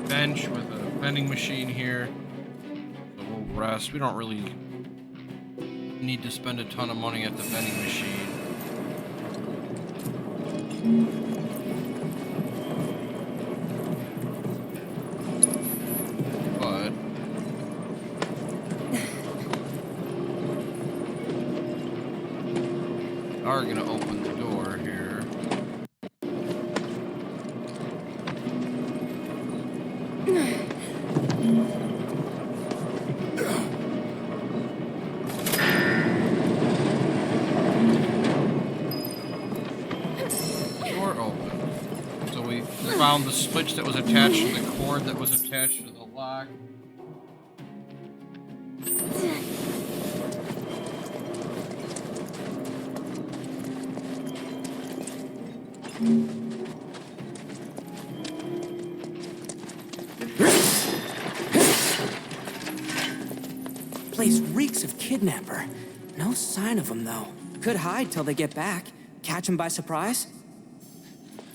bench with a vending machine here. So we'll rest. We don't really need to spend a ton of money at the vending machine. But we are gonna open the door here. Door open. So we found the switch that was attached to the cord that was attached to the lock. Place reeks of kidnapper. No sign of them, though. Could hide till they get back. Catch them by surprise?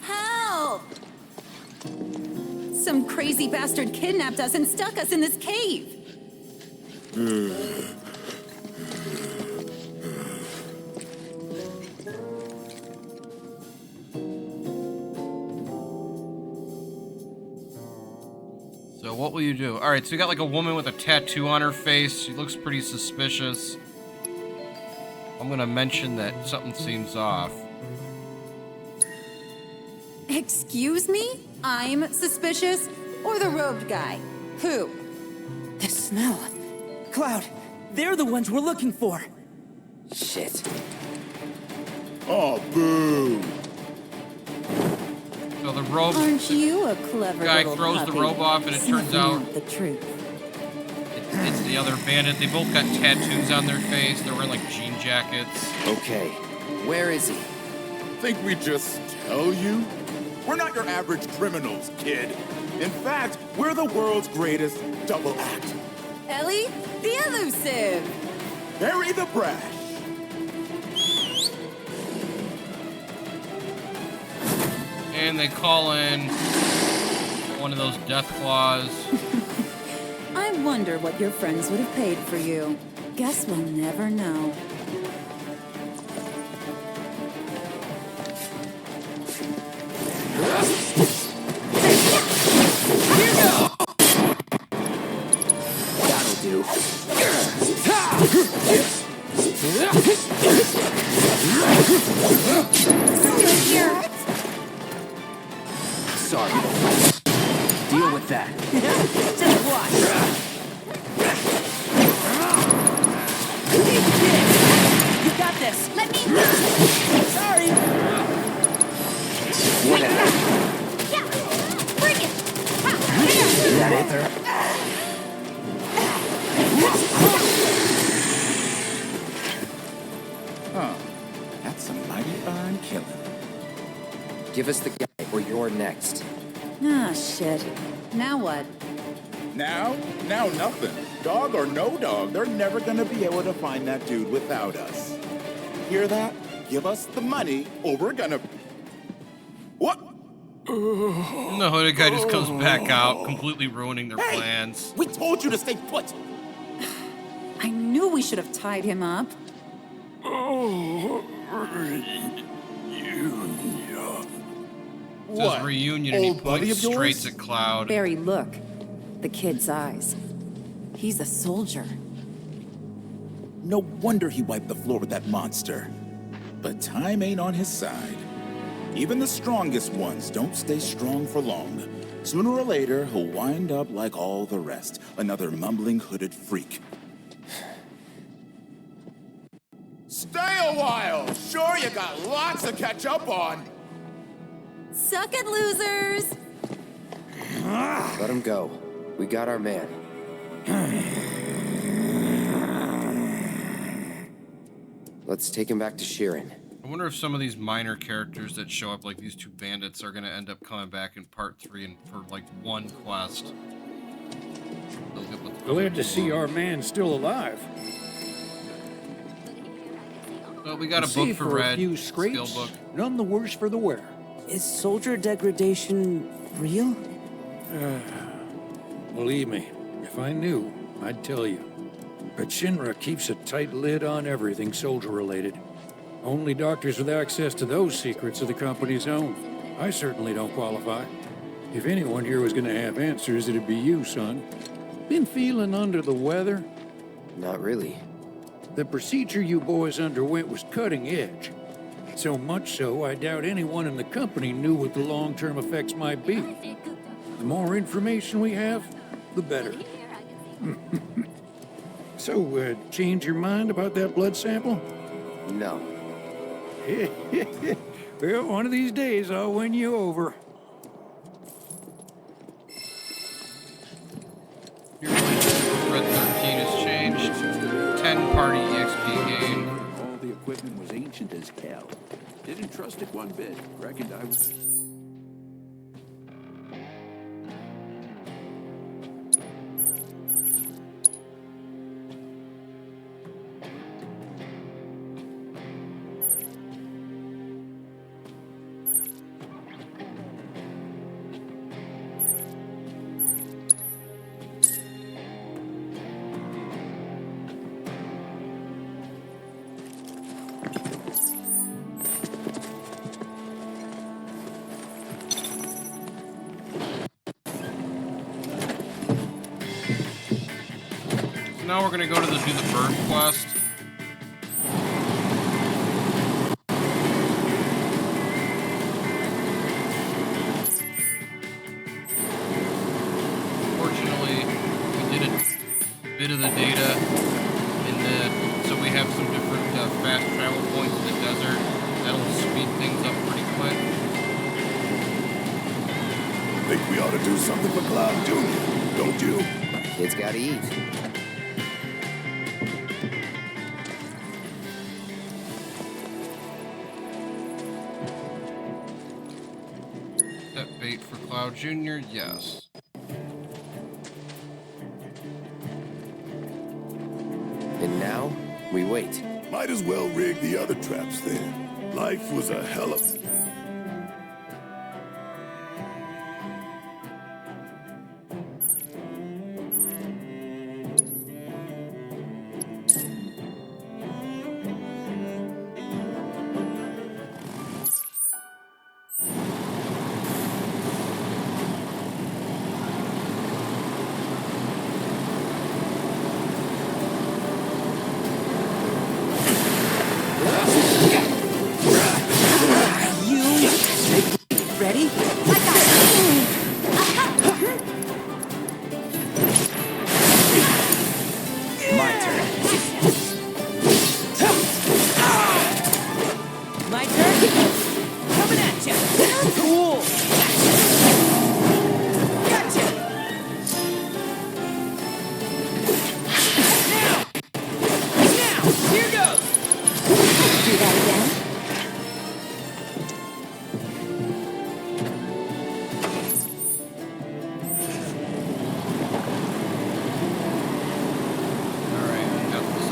Help! Some crazy bastard kidnapped us and stuck us in this cave. So what will you do? Alright, so you got like a woman with a tattoo on her face. She looks pretty suspicious. I'm gonna mention that something seems off. Excuse me? I'm suspicious? Or the robed guy? Who? The smell. Cloud, they're the ones we're looking for. Shit. Oh, boo. So the robe Aren't you a clever guy little throws puppy? the robe off, and it turns out Sniffing out the truth. it's the other bandit. They both got tattoos on their face. They're wearing like jean jackets. Okay, where is he? Think we just tell you? We're not your average criminals, kid. In fact, we're the world's greatest double act. Ellie, the elusive. Harry the brash. And they call in one of those death claws. I'm wonder what your friends would have paid for you. Guess we'll never know. That'll do. Sorry. Deal with that. Just watch. You got this. Let me. Sorry. Whatever. Yeah, bring it. Is that it? Huh. That's a mighty fine killing. Give us the guy, or you're next. Ah, shit. Now what? Now nothing. Dog or no dog, they're never gonna be able to find that dude without us. Hear that? Give us the money, or we're gonna... What? And the hooded guy just comes back out, completely ruining their plans. We told you to stay put. I knew we should have tied him up. Says reunion and he points straight at Cloud. Barry, look. The kid's eyes. He's a soldier. No wonder he wiped the floor with that monster. But time ain't on his side. Even the strongest ones don't stay strong for long. Sooner or later, he'll wind up like all the rest. Another mumbling hooded freak. Stay a while! Sure, you got lots to catch up on. Suck it, losers! Let him go. We got our man. Let's take him back to Sheeran. I wonder if some of these minor characters that show up, like these two bandits, are going to end up coming back in part 3 and for like one quest. Glad to see our man still alive. Well, we got a book for Red. A few scrapes, skill book. None the worse for the wear. Is soldier degradation real? Believe me, if I knew, I'd tell you. But Shinra keeps a tight lid on everything soldier-related. Only doctors with access to those secrets are the company's own. I certainly don't qualify. If anyone here was gonna have answers, it'd be you, son. Been feeling under the weather? Not really. The procedure you boys underwent was cutting edge. So much so, I doubt anyone in the company knew what the long-term effects might be. The more information we have, the better. So, change your mind about that blood sample? No. Well, one of these days I'll win you over. Your relationship with Red 13 has changed. 10-party EXP gain. All the equipment was ancient as hell. Didn't trust it one bit. Reckoned I was... Now we're gonna go to do the bird quest. Fortunately, we did a bit of the data so we have some different fast travel points in the desert. That'll speed things up pretty quick. Think we ought to do something for Cloud Jr., don't you? Kid's gotta eat. That bait for Cloud Jr., yes. And now, we wait. Might as well rig the other traps then. Life was a hell of...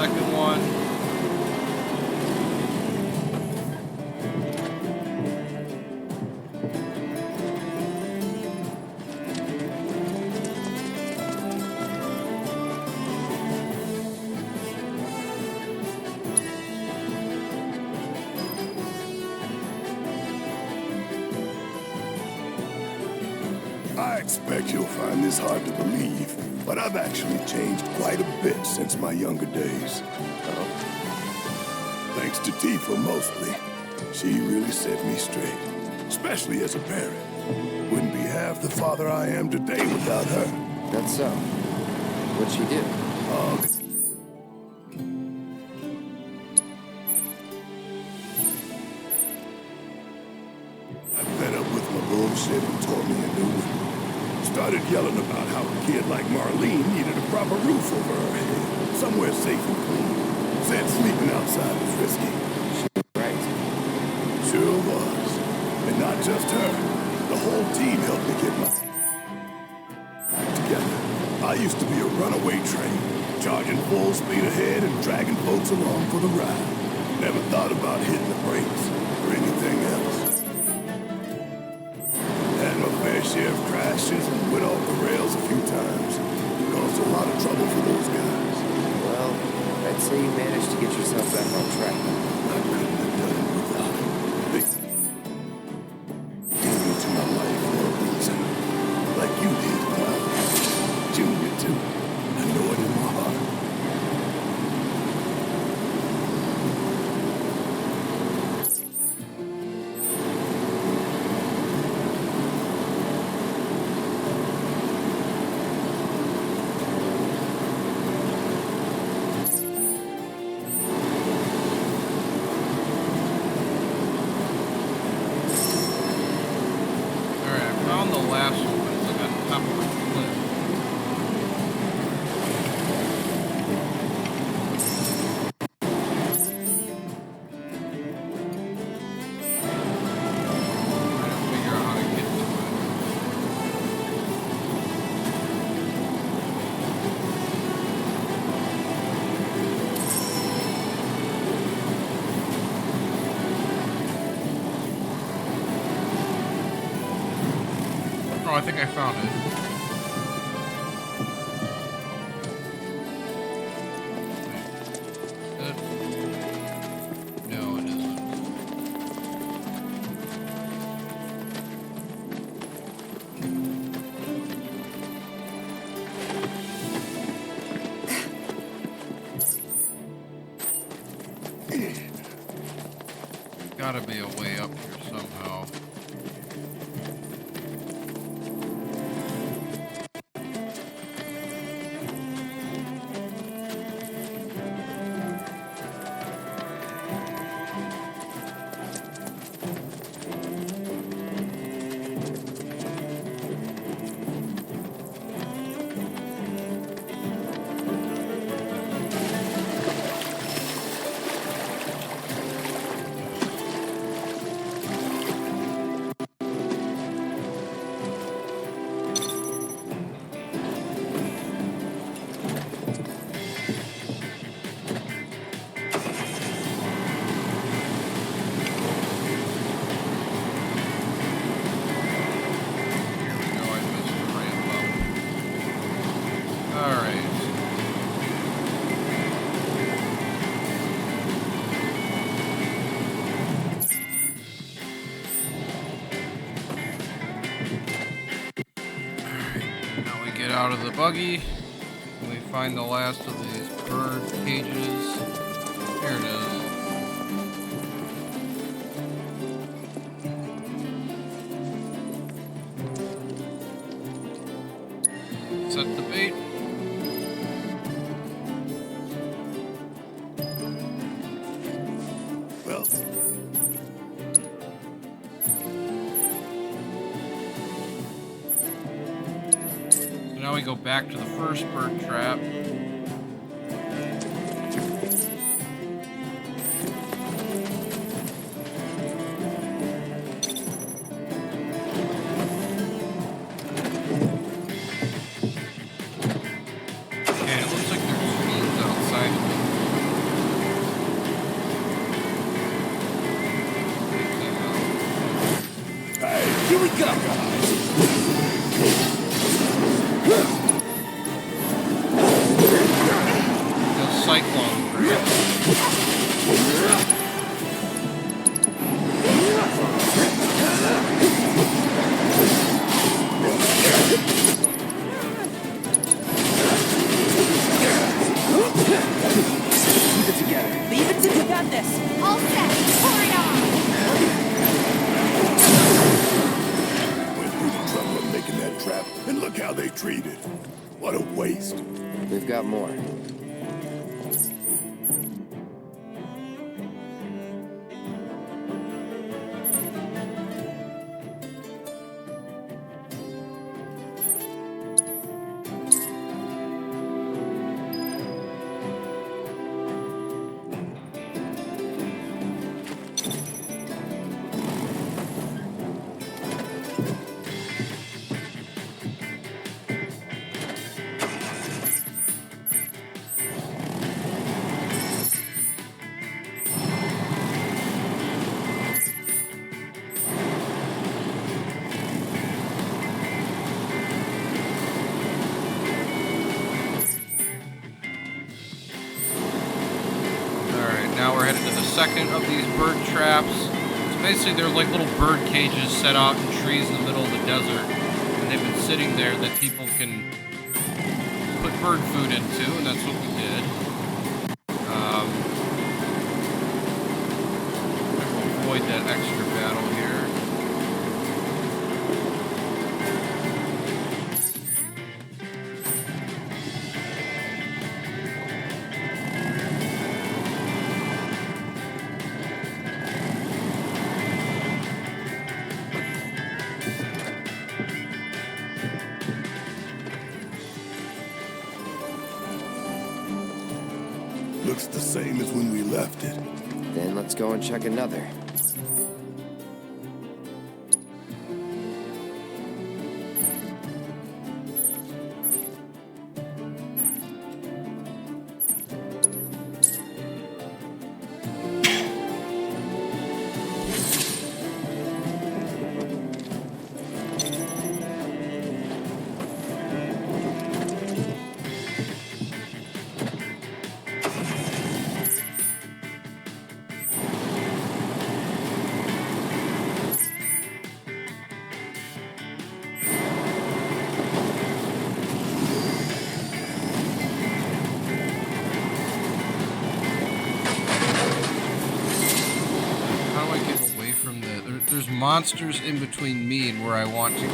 second one. I expect you'll find this hard to believe, but I've actually changed quite a bit since my younger days. Thanks to Tifa mostly. She really set me straight, especially as a parent. Wouldn't be half the father I am today without her. That's so. What'd she do? I fed up with my bullshit and taught me a new one. Started yelling about how a kid like Marlene needed a proper roof over her head, somewhere safe and clean. Said sleeping outside was risky. Right. Sure was. And not just her. The whole team helped me get my act together. I used to be a runaway train, charging full speed ahead and dragging folks along for the ride. Never thought about hitting the brakes or anything else. Had my fair share of crashes and went off the rails a few times. Caused a lot of trouble for those guys. Well, I'd say you managed to get yourself back on track. I couldn't have done it without it. They came into my life for a reason. Like you did, Cloud. Junior, too. I know it in my heart. I think I found it. No, it isn't. There's gotta be a way up here somehow. Out of the buggy, and we find the last of these bird cages. Here it is. Set the bait. Well. Now we go back to the first bird trap. And it looks like there's fiends outside of it. we go! The cyclone. Keep it together. Leave it to you got this. All set. Pour it on. Went through the trouble of making that trap, and look how they treat it. What a waste. We've got more. Now we're headed to the second of these bird traps. So basically they're like little bird cages set out in trees in the middle of the desert. And they've been sitting there that people can put bird food into, and that's what we did. We'll avoid that extra battle here. Looks the same as when we left it. Then let's go and check another. There's monsters in between me and where I want to go.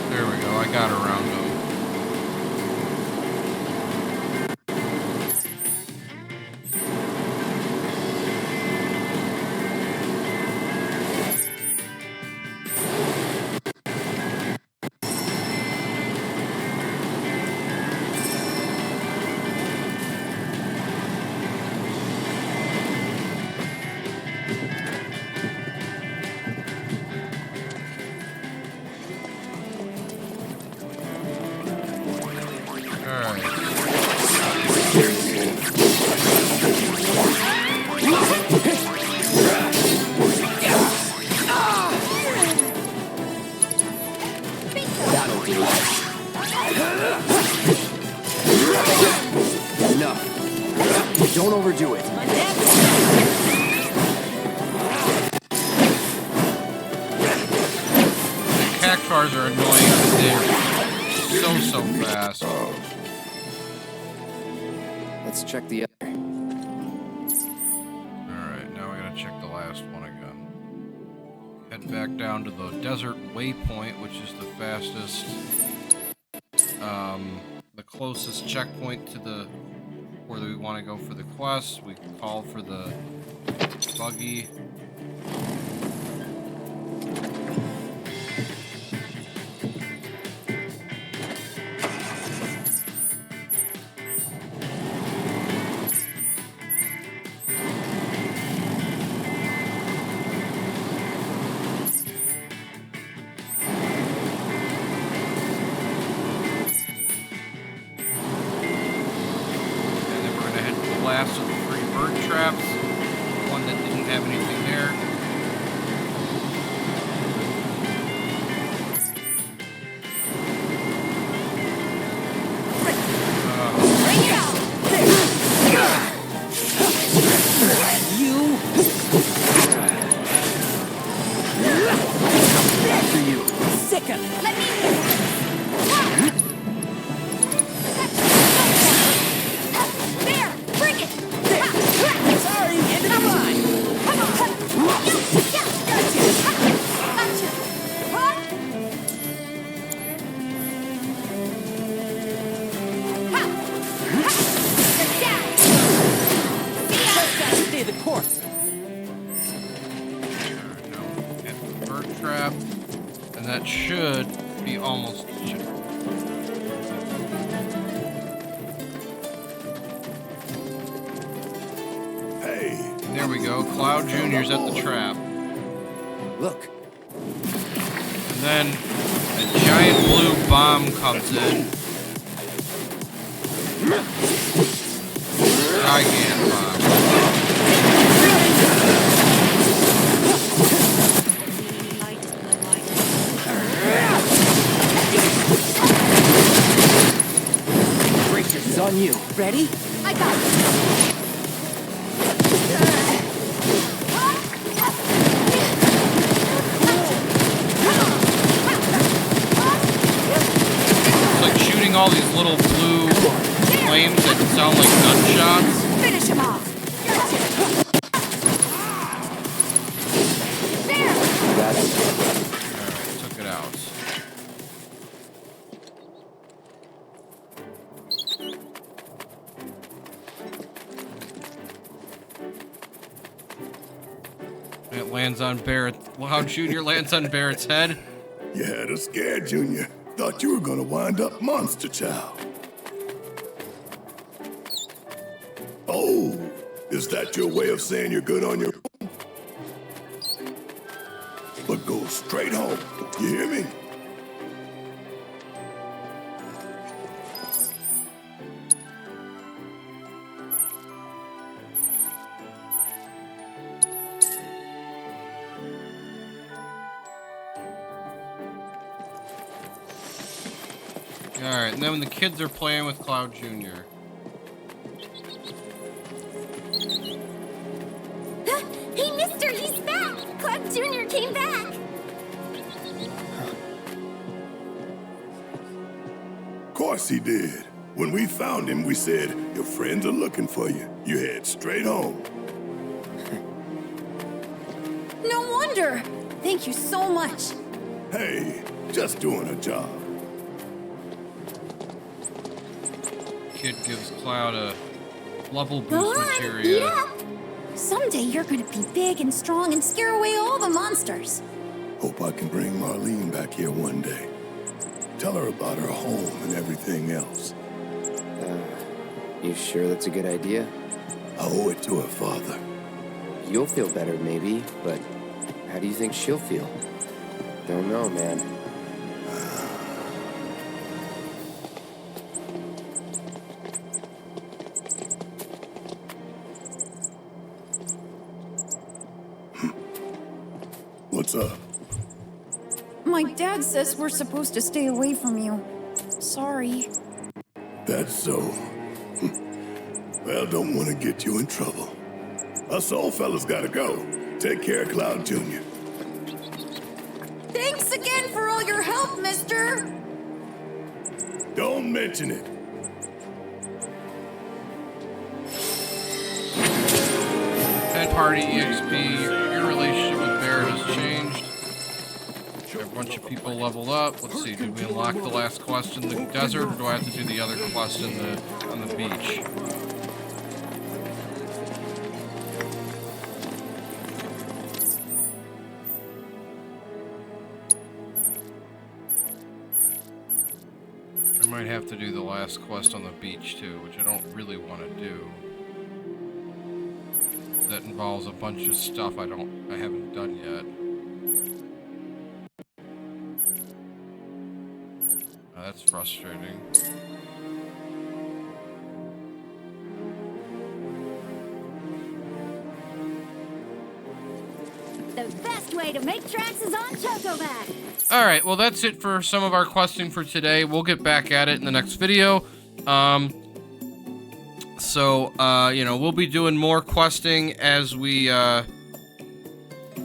There we go, I got around them. Enough. Don't overdo it. Cactuars are annoying. They're so fast. Let's check the other. Alright, now we gotta check the last one again. Head back down to the desert waypoint, which is the fastest, the closest checkpoint to the where we want to go for the quest. We can call for the buggy. last of the 3 bird traps. One that didn't have anything there. After you. Sicka! Let me... There! Bring it! Sorry, end of the line! Come on! Gotcha! Just gotta stay the course. Bird trap. And that should be almost... Hey! There we go. Cloud Jr.'s at the trap. Look. And then a giant blue bomb comes in. Gigantic bomb. Treacherous on you. Ready? I got it! It's like shooting all these little blue flames that sound like gunshots. Finish him off! There! That's Alright, took it out. It lands on Barrett. Wow, Junior lands on Barrett's head. You had us scared, Junior. Thought you were gonna wind up Monster Child. Oh, is that your way of saying you're good on your own? But go straight home. You hear me? Alright, and then when the kids are playing with Cloud Jr. Hey, mister, he's back! Cloud Jr. came back! Of course he did. When we found him, we said, your friends are looking for you. You head straight home. No wonder! Thank you so much. Hey, just doing a job. Kid gives Cloud a level Go boost on, materia. eat up. Someday you're gonna be big and strong and scare away all the monsters. Hope I can bring Marlene back here one day. Tell her about her home and everything else. You sure that's a good idea? I owe it to her father. You'll feel better, maybe, but how do you think she'll feel? Don't know, man. What's up? My dad says we're supposed to stay away from you. Sorry. That's so. Well, don't want to get you in trouble. Us old fellas gotta go. Take care of Cloud Jr. Thanks again for all your help, mister! Don't mention it. Head party EXP. Your relationship with Barrett has changed. A bunch of people leveled up. Let's see, did we unlock the last quest in the desert, or do I have to do the other quest on the beach? I might have to do the last quest on the beach too, which I don't really want to do. That involves a bunch of stuff I haven't done yet. Oh, that's frustrating. The best way to make tracks is on Chocoback. Alright, well that's it for some of our questing for today. We'll get back at it in the next video. You know, we'll be doing more questing as we go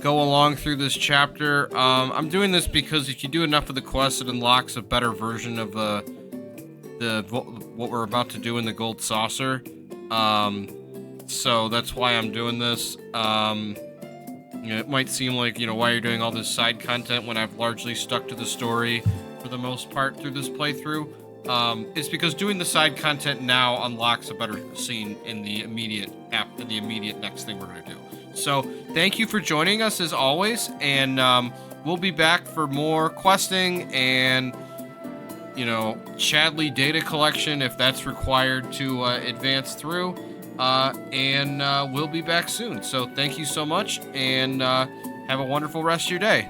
along through this chapter. I'm doing this because if you do enough of the quests, it unlocks a better version of what we're about to do in the Gold Saucer. So that's why I'm doing this. You know, it might seem like, you know, why you're doing all this side content when I've largely stuck to the story for the most part through this playthrough. It's because doing the side content now unlocks a better scene in the immediate next thing we're gonna do. So thank you for joining us as always, and we'll be back for more questing and, you know, Chadley data collection if that's required to advance through. We'll be back soon. So thank you so much, and have a wonderful rest of your day.